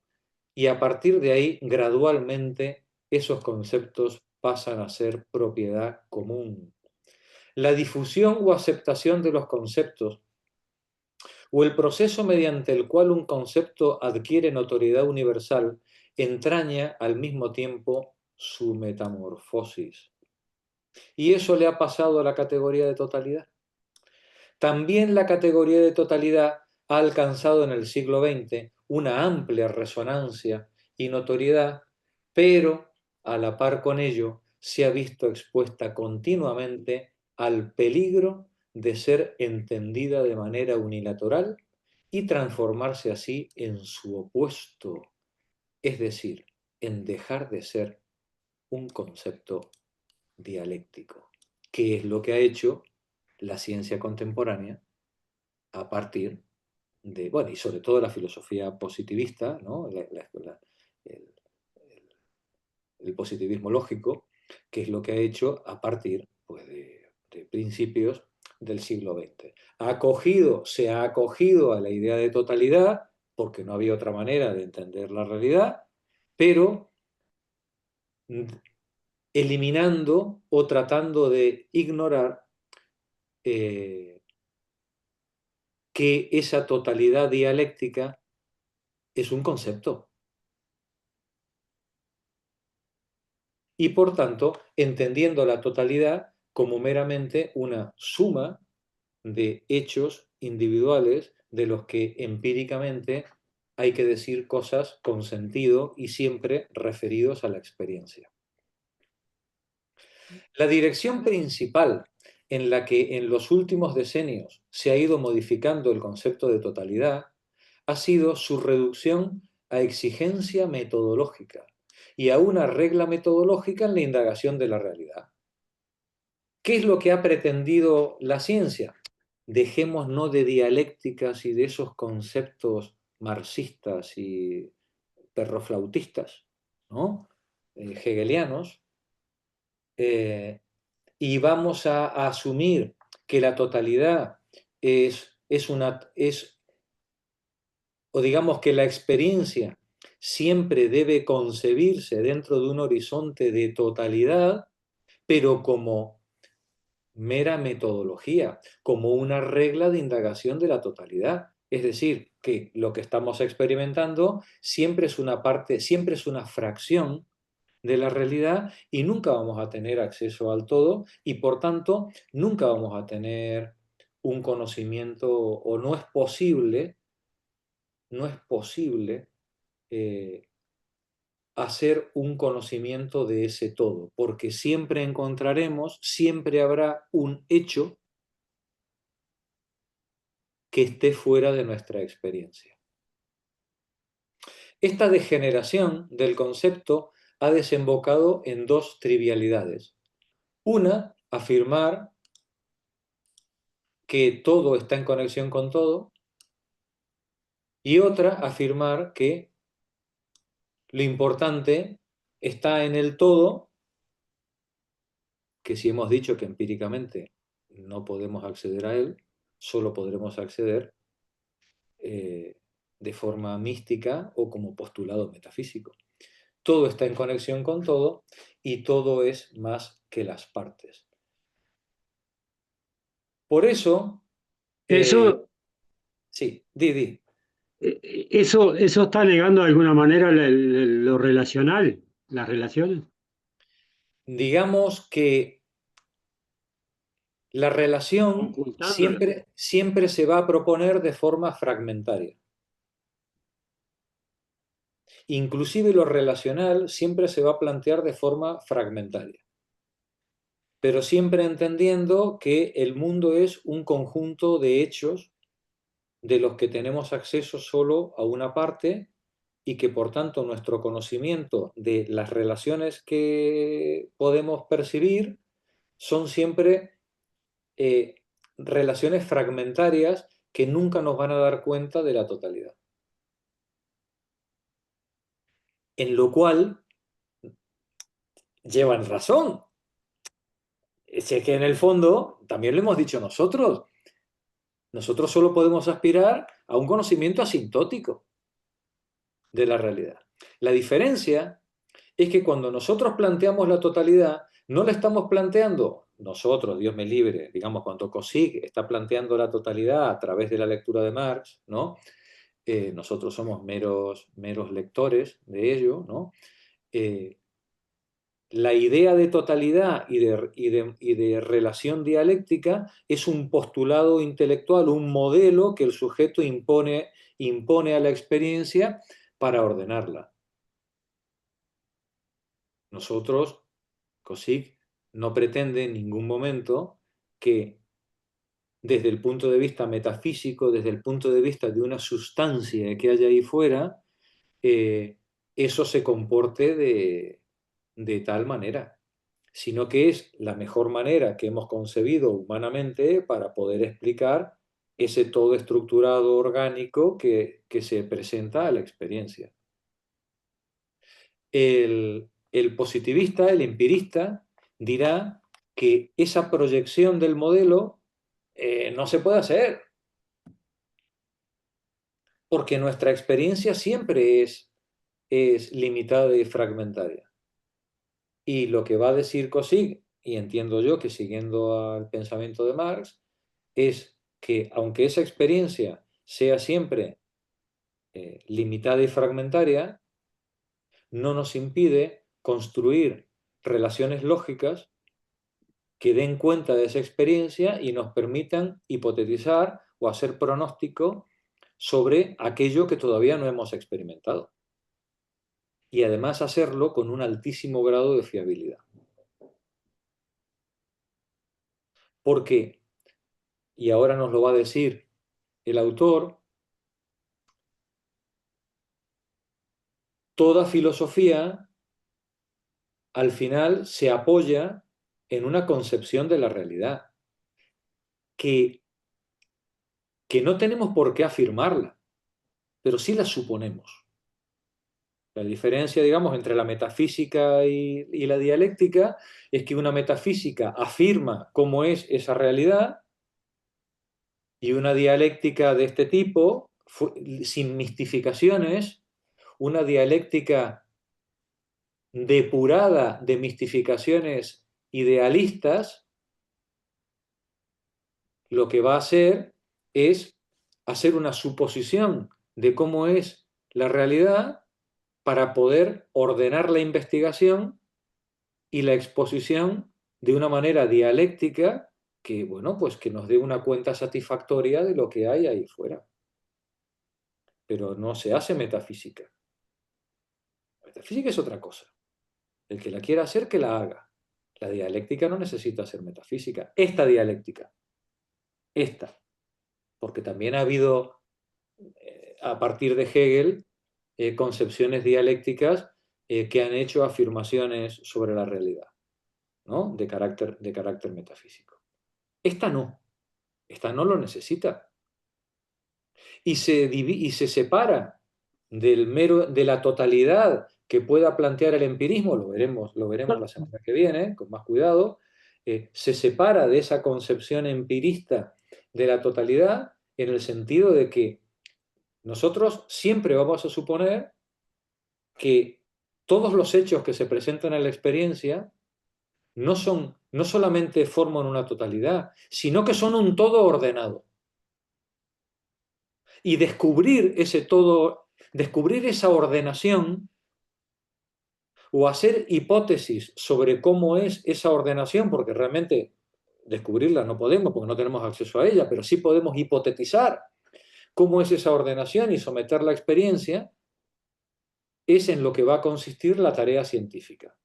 Y a partir de ahí, gradualmente, esos conceptos pasan a ser propiedad común. La difusión o aceptación de los conceptos, o el proceso mediante el cual un concepto adquiere notoriedad universal, entraña al mismo tiempo su metamorfosis. Y eso le ha pasado a la categoría de totalidad. También la categoría de totalidad ha alcanzado en el siglo XX una amplia resonancia y notoriedad, pero a la par con ello se ha visto expuesta continuamente al peligro de ser entendida de manera unilateral y transformarse así en su opuesto, es decir, en dejar de ser un concepto dialéctico, que es lo que ha hecho la ciencia contemporánea a partir de, bueno, y sobre todo la filosofía positivista, ¿no? El, el positivismo lógico, que es lo que ha hecho a partir pues, de principios del siglo XX. Se ha acogido a la idea de totalidad, porque no había otra manera de entender la realidad, pero eliminando o tratando de ignorar que esa totalidad dialéctica es un concepto. Y por tanto, entendiendo la totalidad como meramente una suma de hechos individuales de los que empíricamente hay que decir cosas con sentido y siempre referidos a la experiencia. La dirección principal en la que en los últimos decenios se ha ido modificando el concepto de totalidad ha sido su reducción a exigencia metodológica y a una regla metodológica en la indagación de la realidad. ¿Qué es lo que ha pretendido la ciencia? Dejémonos de dialécticas y de esos conceptos marxistas y perroflautistas, ¿no? Hegelianos, y vamos a asumir que la totalidad o digamos que la experiencia siempre debe concebirse dentro de un horizonte de totalidad, pero como mera metodología, como una regla de indagación de la totalidad. Es decir, que lo que estamos experimentando siempre es una parte, siempre es una fracción de la realidad y nunca vamos a tener acceso al todo y por tanto nunca vamos a tener un conocimiento o no es posible hacer un conocimiento de ese todo, porque siempre encontraremos, siempre habrá un hecho que esté fuera de nuestra experiencia. Esta degeneración del concepto ha desembocado en dos trivialidades. Una, afirmar que todo está en conexión con todo, y otra, afirmar que lo importante está en el todo, que si hemos dicho que empíricamente no podemos acceder a él, solo podremos acceder de forma mística o como postulado metafísico. Todo está en conexión con todo y todo es más que las partes. Por eso, Eso, sí, di. eso está negando de alguna manera lo relacional, las relaciones. Digamos que la relación Ocultándolo. siempre se va a proponer de forma fragmentaria. Inclusive lo relacional siempre se va a plantear de forma fragmentaria. Pero siempre entendiendo que el mundo es un conjunto de hechos de los que tenemos acceso solo a una parte y que por tanto nuestro conocimiento de las relaciones que podemos percibir son siempre relaciones fragmentarias que nunca nos van a dar cuenta de la totalidad. En lo cual llevan razón. sé que en el fondo, también lo hemos dicho nosotros solo podemos aspirar a un conocimiento asintótico de la realidad. La diferencia es que cuando nosotros planteamos la totalidad, no la estamos planteando nosotros, Dios me libre, digamos, cuando Cauchy está planteando la totalidad a través de la lectura de Marx, ¿no? Nosotros somos meros lectores de ello, ¿no? La idea de totalidad y de relación dialéctica es un postulado intelectual, un modelo que el sujeto impone a la experiencia para ordenarla. Nosotros, Cauchy no pretende en ningún momento que desde el punto de vista metafísico, desde el punto de vista de una sustancia que haya ahí fuera, eso se comporte de tal manera, sino que es la mejor manera que hemos concebido humanamente para poder explicar ese todo estructurado orgánico que se presenta a la experiencia. El positivista, el empirista, dirá que esa proyección del modelo no se puede hacer, porque nuestra experiencia siempre es limitada y fragmentaria. Y lo que va a decir Cauchy, y entiendo yo que siguiendo al pensamiento de Marx, es que aunque esa experiencia sea siempre limitada y fragmentaria, no nos impide construir relaciones lógicas que den cuenta de esa experiencia y nos permitan hipotetizar o hacer pronóstico sobre aquello que todavía no hemos experimentado. Y además hacerlo con un altísimo grado de fiabilidad. Porque, y ahora nos lo va a decir el autor, toda filosofía al final se apoya en una concepción de la realidad que no tenemos por qué afirmarla, pero sí la suponemos. La diferencia, digamos, entre la metafísica y la dialéctica es que una metafísica afirma cómo es esa realidad y una dialéctica de este tipo, sin mistificaciones, una dialéctica depurada de mistificaciones idealistas, lo que va a hacer es hacer una suposición de cómo es la realidad para poder ordenar la investigación y la exposición de una manera dialéctica que, bueno, pues que nos dé una cuenta satisfactoria de lo que hay ahí fuera. Pero no se hace metafísica. La metafísica es otra cosa. El que la quiera hacer, que la haga. La dialéctica no necesita ser metafísica. Esta dialéctica. Esta. Porque también ha habido, a partir de Hegel, concepciones dialécticas que han hecho afirmaciones sobre la realidad, ¿no? de carácter metafísico. Esta no lo necesita. Y se separa de la totalidad que pueda plantear el empirismo, lo veremos la semana que viene, con más cuidado, se separa de esa concepción empirista de la totalidad en el sentido de que nosotros siempre vamos a suponer que todos los hechos que se presentan en la experiencia no solamente forman una totalidad, sino que son un todo ordenado. Y descubrir ese todo, descubrir esa ordenación o hacer hipótesis sobre cómo es esa ordenación, porque realmente descubrirla no podemos porque no tenemos acceso a ella, pero sí podemos hipotetizar cómo es esa ordenación y someter la experiencia, es en lo que va a consistir la tarea científica.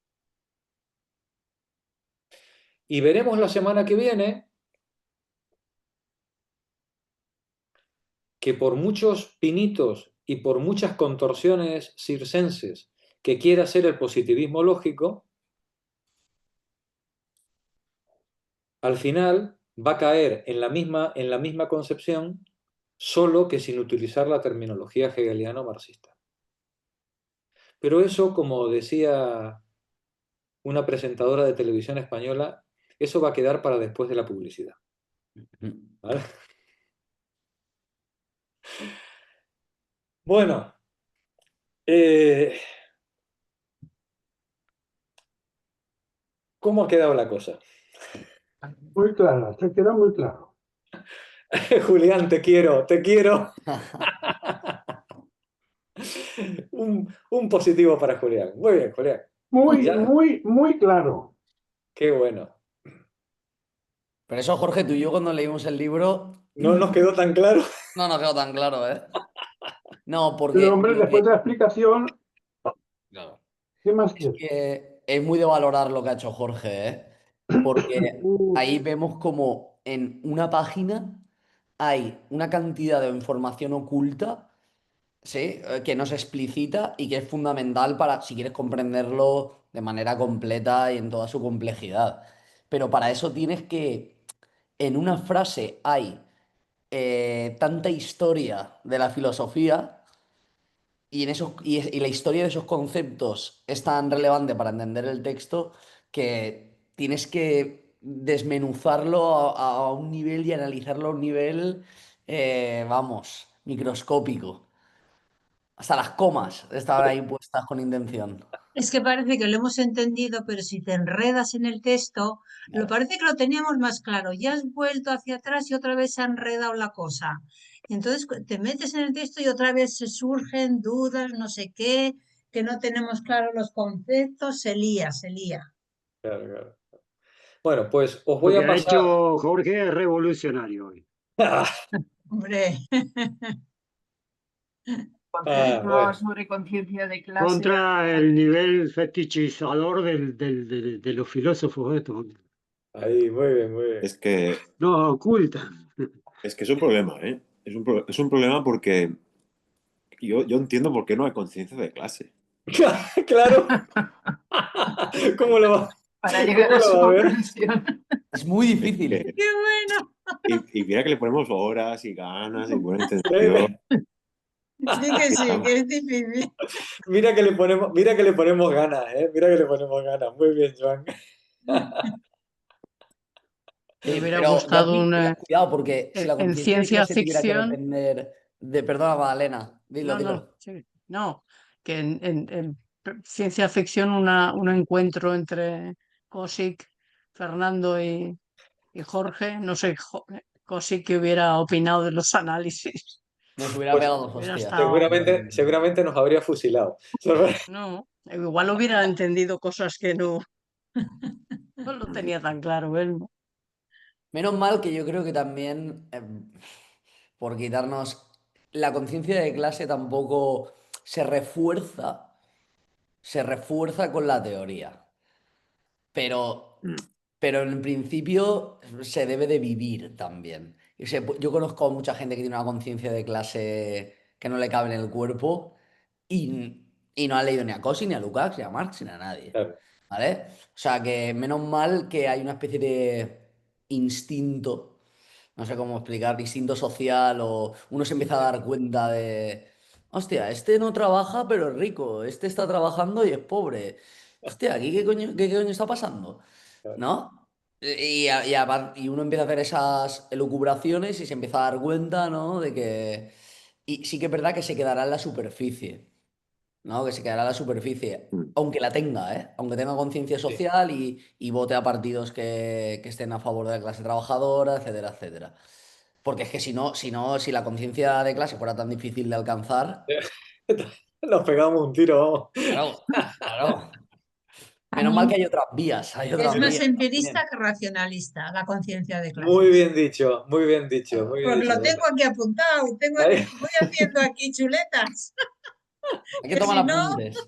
Y veremos la semana que viene que por muchos pinitos y por muchas contorsiones circenses que quiera hacer el positivismo lógico, al final va a caer en la misma concepción, solo que sin utilizar la terminología hegeliano-marxista. Pero eso, como decía una presentadora de televisión española, eso va a quedar para después de la publicidad. ¿Vale? Bueno, ¿cómo ha quedado la cosa? Muy claro, te queda muy claro. Julián, te quiero, te quiero. Un positivo para Julián. Muy bien, Julián. Muy, Ya. muy claro. Qué bueno. Pero eso, Jorge, tú y yo cuando leímos el libro No nos quedó tan claro. no nos quedó tan claro, ¿eh? No, porque Pero hombre, lo después que... de la explicación, Claro. ¿qué más Es quieres? que es muy de valorar lo que ha hecho Jorge, ¿eh? Porque ahí vemos como en una página hay una cantidad de información oculta, ¿sí? Que no se explicita y que es fundamental para, si quieres comprenderlo de manera completa y en toda su complejidad. Pero para eso tienes que, en una frase hay tanta historia de la filosofía y la historia de esos conceptos es tan relevante para entender el texto que tienes que desmenuzarlo a un nivel y analizarlo a un nivel, vamos, microscópico. Hasta las comas estaban ahí puestas con intención. Es que parece que lo hemos entendido, pero si te enredas en el texto, lo parece que lo teníamos más claro. Ya has vuelto hacia atrás y otra vez se ha enredado la cosa. Entonces te metes en el texto y otra vez se surgen dudas, no sé qué, que no tenemos claros los conceptos, se lía, se lía. Claro, claro. Bueno, pues os Lo voy que a ha pasar. hecho Jorge es revolucionario hoy. Hombre, Bueno. sobre conciencia de clase. Contra el nivel fetichizador de los filósofos estos. Ahí, muy bien, muy bien. Es que No, ocultan. es un problema, ¿eh? Es un problema porque yo entiendo por qué no hay conciencia de clase. Claro. ¿Cómo lo va? Para llegar ¿Cómo a lo su va a ver? comprensión. Es muy Es difícil. que- qué bueno. y mira que le ponemos horas y ganas y buena intención. Sí que sí, que es difícil. Mira que le ponemos ganas, ¿eh? Mira que le ponemos ganas. Muy bien, Joan. Me hubiera Pero yo gustado aquí, una cuidado, porque si la en conciencia de ciencia clase tuviera que ficción. depender de... Perdona, Magdalena, dilo, No, dilo. sí, no, que en ciencia ficción un encuentro entre Cosic, Fernando y Jorge, no sé, Cosic que hubiera opinado de los análisis. Nos hubiera Pues pegado dos Hubiera hostias. estado, seguramente nos habría fusilado. no, igual hubiera entendido cosas que no, no lo tenía tan claro él, ¿no? Menos mal que yo creo que también, por quitarnos, la conciencia de clase tampoco se refuerza con la teoría. Pero, pero en principio se debe de vivir también. Yo conozco a mucha gente que tiene una conciencia de clase que no le cabe en el cuerpo y no ha leído ni a Cauchy, ni a Lukács, ni a Marx, ni a nadie. Claro. ¿Vale? O sea que menos mal que hay una especie de instinto, no sé cómo explicar, instinto social o uno se empieza a dar cuenta de, hostia, este no trabaja pero es rico, este está trabajando y es pobre. Hostia, ¿aquí qué coño está pasando? ¿No? Y uno empieza a hacer esas elucubraciones y se empieza a dar cuenta, ¿no? De que... Y sí que es verdad que se quedará en la superficie, ¿no? Que se quedará en la superficie, aunque la tenga, ¿eh? Aunque tenga conciencia social y vote a partidos que estén a favor de la clase trabajadora, etcétera, etcétera. Porque es que si la conciencia de clase fuera tan difícil de alcanzar, Nos pegamos un tiro, vamos. claro, claro. A Menos mí, mal que hay otras vías, hay otras Es más vías empirista también. que racionalista, la conciencia de clases. Muy bien dicho, muy bien dicho. Muy bien Pues dicho. lo tengo aquí apuntado, Ahí. voy haciendo aquí chuletas. Hay que Que tomar si no, apuntes.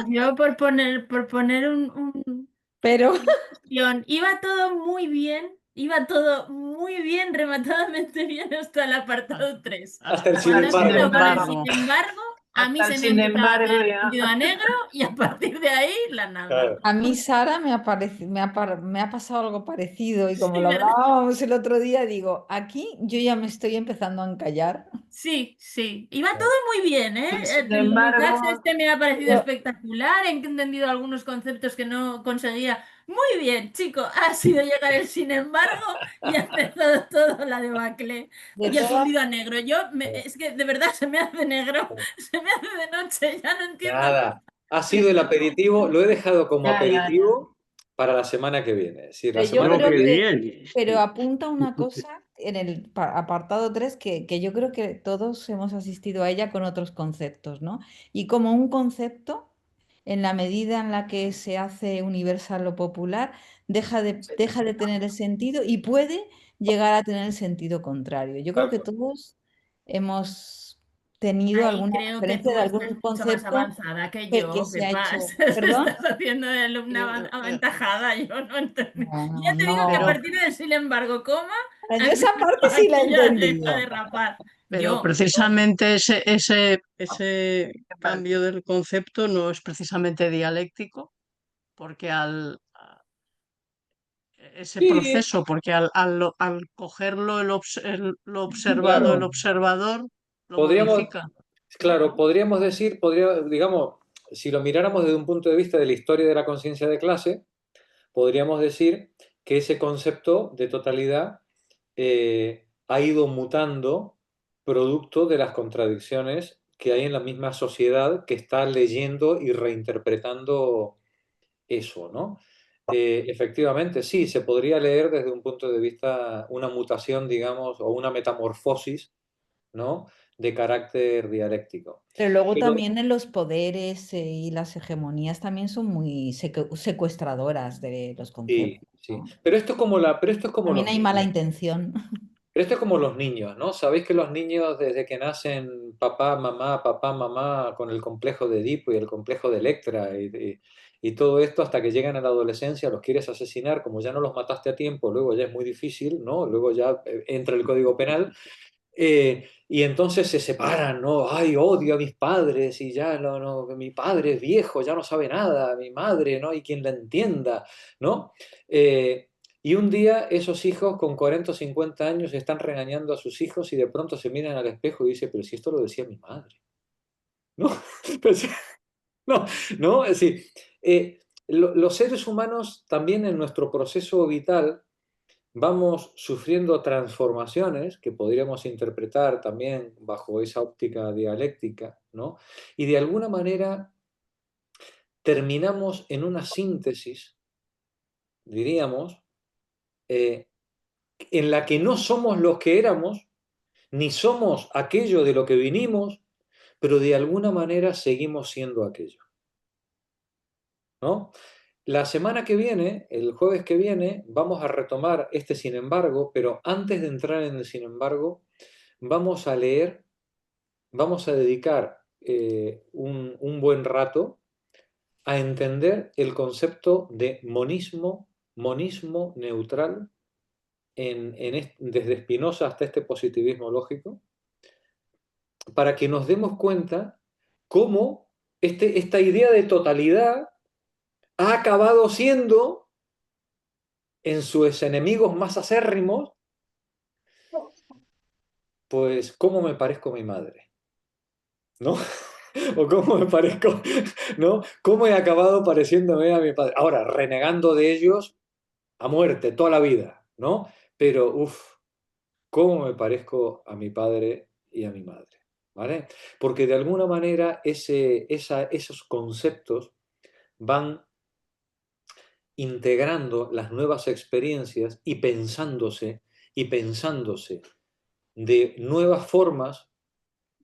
Yo por poner un pero iba todo muy bien, rematadamente bien hasta el apartado 3. Hasta el Hasta sin el sin embargo. Con el embargo. sin embargo, a mí Hasta el se me ha sin empezado a embargo, caer ya. el sentido a negro y a partir de ahí la nada. Claro. a mí, Sara, me ha pasado algo parecido y como Sí, lo ¿verdad? hablábamos el otro día, digo, aquí yo ya me estoy empezando a encallar. Sí. Iba todo muy bien, ¿eh? Sin El embargo, Lucas me ha parecido Yo- espectacular, he entendido algunos conceptos que no conseguía Muy bien, chicos, ha sido llegar el sin embargo y ha empezado todo la debacle. De Y el todas fundido a negro. Es que de verdad se me hace negro, se me hace de noche, ya no entiendo. Nada. Ha sido el aperitivo, lo he dejado como Ya, ya, ya. aperitivo para la semana que viene. Es decir, la Pero yo semana No, que creo qué viene. que, bien. pero apunta una cosa en el apartado 3 que yo creo que todos hemos asistido a ella con otros conceptos, ¿no? Y como un concepto, en la medida en la que se hace universal o popular, deja de tener el sentido y puede llegar a tener el sentido contrario. Yo creo que todos hemos tenido Ahí alguna creo que referencia tú de estás algún mucho más concepto avanzada que que yo, se ha Pepa. hecho. ¿Perdón? Estás haciendo de alumna aventajada, yo no entendí. No, Ya te digo que a Pero, no. partir del sin embargo, coma, Yo esa parte sí la he aquí ya deja de entendido. rapar. pero Yo. precisamente ese cambio del concepto no es precisamente dialéctico, porque ese Sí, proceso, porque al cogerlo lo observado, el claro. observador lo Podríamos, modifica. claro, podríamos decir, digamos, si lo miráramos desde un punto de vista de la historia de la conciencia de clase, podríamos decir que ese concepto de totalidad ha ido mutando producto de las contradicciones que hay en la misma sociedad que está leyendo y reinterpretando eso, ¿no? Efectivamente, sí, se podría leer desde un punto de vista una mutación, digamos, o una metamorfosis, ¿no? De carácter dialéctico. Pero luego Pero, también en los poderes y las hegemonías también son muy secuestradoras de los sí, conceptos, sí. ¿no? Pero esto es como También los hay mala niños. intención. Pero esto es como los niños, ¿no? Sabéis que los niños desde que nacen papá, mamá, con el complejo de Edipo y el complejo de Electra y todo esto hasta que llegan a la adolescencia, los quieres asesinar, como ya no los mataste a tiempo, luego ya es muy difícil, ¿no? Luego ya entra el Código Penal y entonces se separan, ¿no? Ay, odio a mis padres y ya mi padre es viejo, ya no sabe nada, mi madre, ¿no? Y quien la entienda, ¿no? Eh, y un día esos hijos con 40 o 50 años están regañando a sus hijos y de pronto se miran al espejo y dicen, pero si esto lo decía mi madre, ¿no? Pero no, no, es decir, los seres humanos también en nuestro proceso vital vamos sufriendo transformaciones que podríamos interpretar también bajo esa óptica dialéctica, ¿no? Y de alguna manera terminamos en una síntesis, diríamos, eh, en la que no somos los que éramos, ni somos aquello de lo que vinimos, pero de alguna manera seguimos siendo aquello, ¿no? La semana que viene, el jueves que viene, vamos a retomar este sin embargo, pero antes de entrar en el sin embargo, vamos a leer, vamos a dedicar un buen rato a entender el concepto de monismo neutral, desde Spinoza hasta este positivismo lógico, para que nos demos cuenta cómo esta idea de totalidad ha acabado siendo, en sus enemigos más acérrimos, pues cómo me parezco a mi madre, ¿no? O cómo me parezco, ¿no? Cómo he acabado pareciéndome a mi padre. Ahora, renegando de ellos a muerte toda la vida, ¿no? Pero, uff, cómo me parezco a mi padre y a mi madre, ¿vale? Porque de alguna manera esos conceptos van integrando las nuevas experiencias y pensándose de nuevas formas,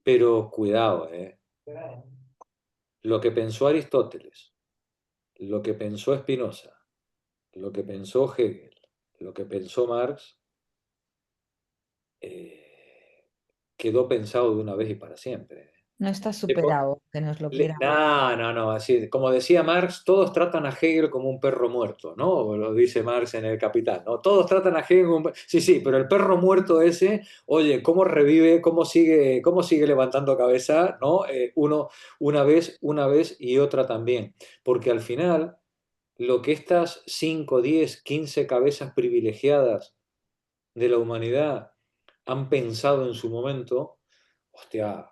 pero cuidado, lo que pensó Aristóteles, lo que pensó Spinoza, lo que pensó Hegel, lo que pensó Marx, quedó pensado de una vez y para siempre. No está superado, que nos lo quiera. No, no, no. Así, como decía Marx, todos tratan a Hegel como un perro muerto, ¿no? O lo dice Marx en El Capital, ¿no? Todos tratan a Hegel como un... Sí, sí, pero el perro muerto ese, oye, cómo revive, cómo sigue levantando cabeza, ¿no? Uno una vez y otra también. Porque al final, lo que estas 5, 10, 15 cabezas privilegiadas de la humanidad han pensado en su momento, hostia,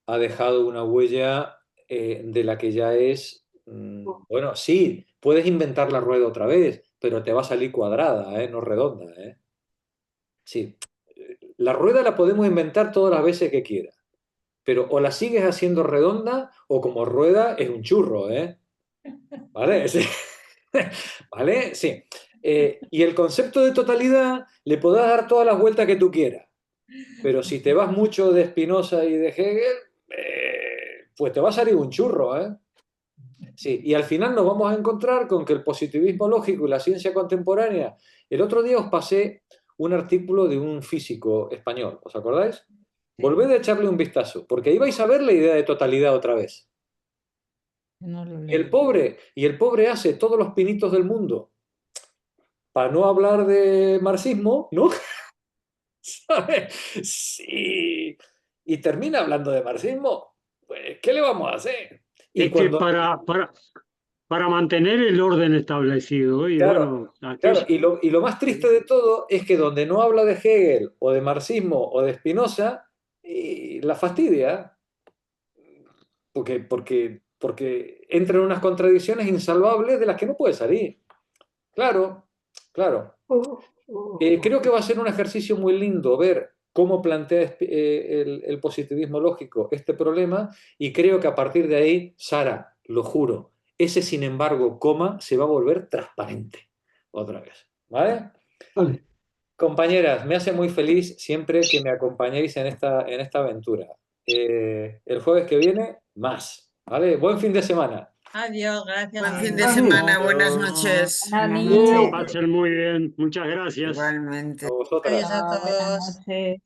ha dejado una huella de la que ya es, bueno, sí, puedes inventar la rueda otra vez, pero te va a salir cuadrada, no redonda. Sí, la rueda la podemos inventar todas las veces que quieras, pero o la sigues haciendo redonda o como rueda es un churro, ¿vale? Sí. ¿Vale? Sí. Y el concepto de totalidad le podrás dar todas las vueltas que tú quieras, pero si te vas mucho de Spinoza y de Hegel, pues te va a salir un churro, Sí, y al final nos vamos a encontrar con que el positivismo lógico y la ciencia contemporánea... El otro día os pasé un artículo de un físico español, ¿os acordáis? Volved a echarle un vistazo, porque ahí vais a ver la idea de totalidad otra vez. No lo Y leo. el pobre hace todos los pinitos del mundo, para no hablar de marxismo, ¿no? ¿Sabes? Sí. Y termina hablando de marxismo. Pues, ¿qué le vamos a hacer? Y Es que cuando... para mantener el orden establecido, y Claro, bueno, claro. Y lo más triste de todo es que donde no habla de Hegel o de marxismo o de Spinoza, la fastidia. Porque entra en unas contradicciones insalvables de las que no puede salir. Claro, claro. Creo que va a ser un ejercicio muy lindo ver cómo plantea el positivismo lógico este problema, y creo que a partir de ahí, Sara, lo juro, ese sin embargo, coma, se va a volver transparente otra vez. ¿Vale? Vale. Compañeras, me hace muy feliz siempre que me acompañéis en esta aventura. El jueves que viene, más. ¿Vale? Buen fin de semana. Adiós, gracias. Buen fin de Adiós. semana, buenas Adiós. noches. Buenas Que noches. pasen muy bien. Muchas gracias. Igualmente. A vosotras. Adiós a Buenas todos. noches.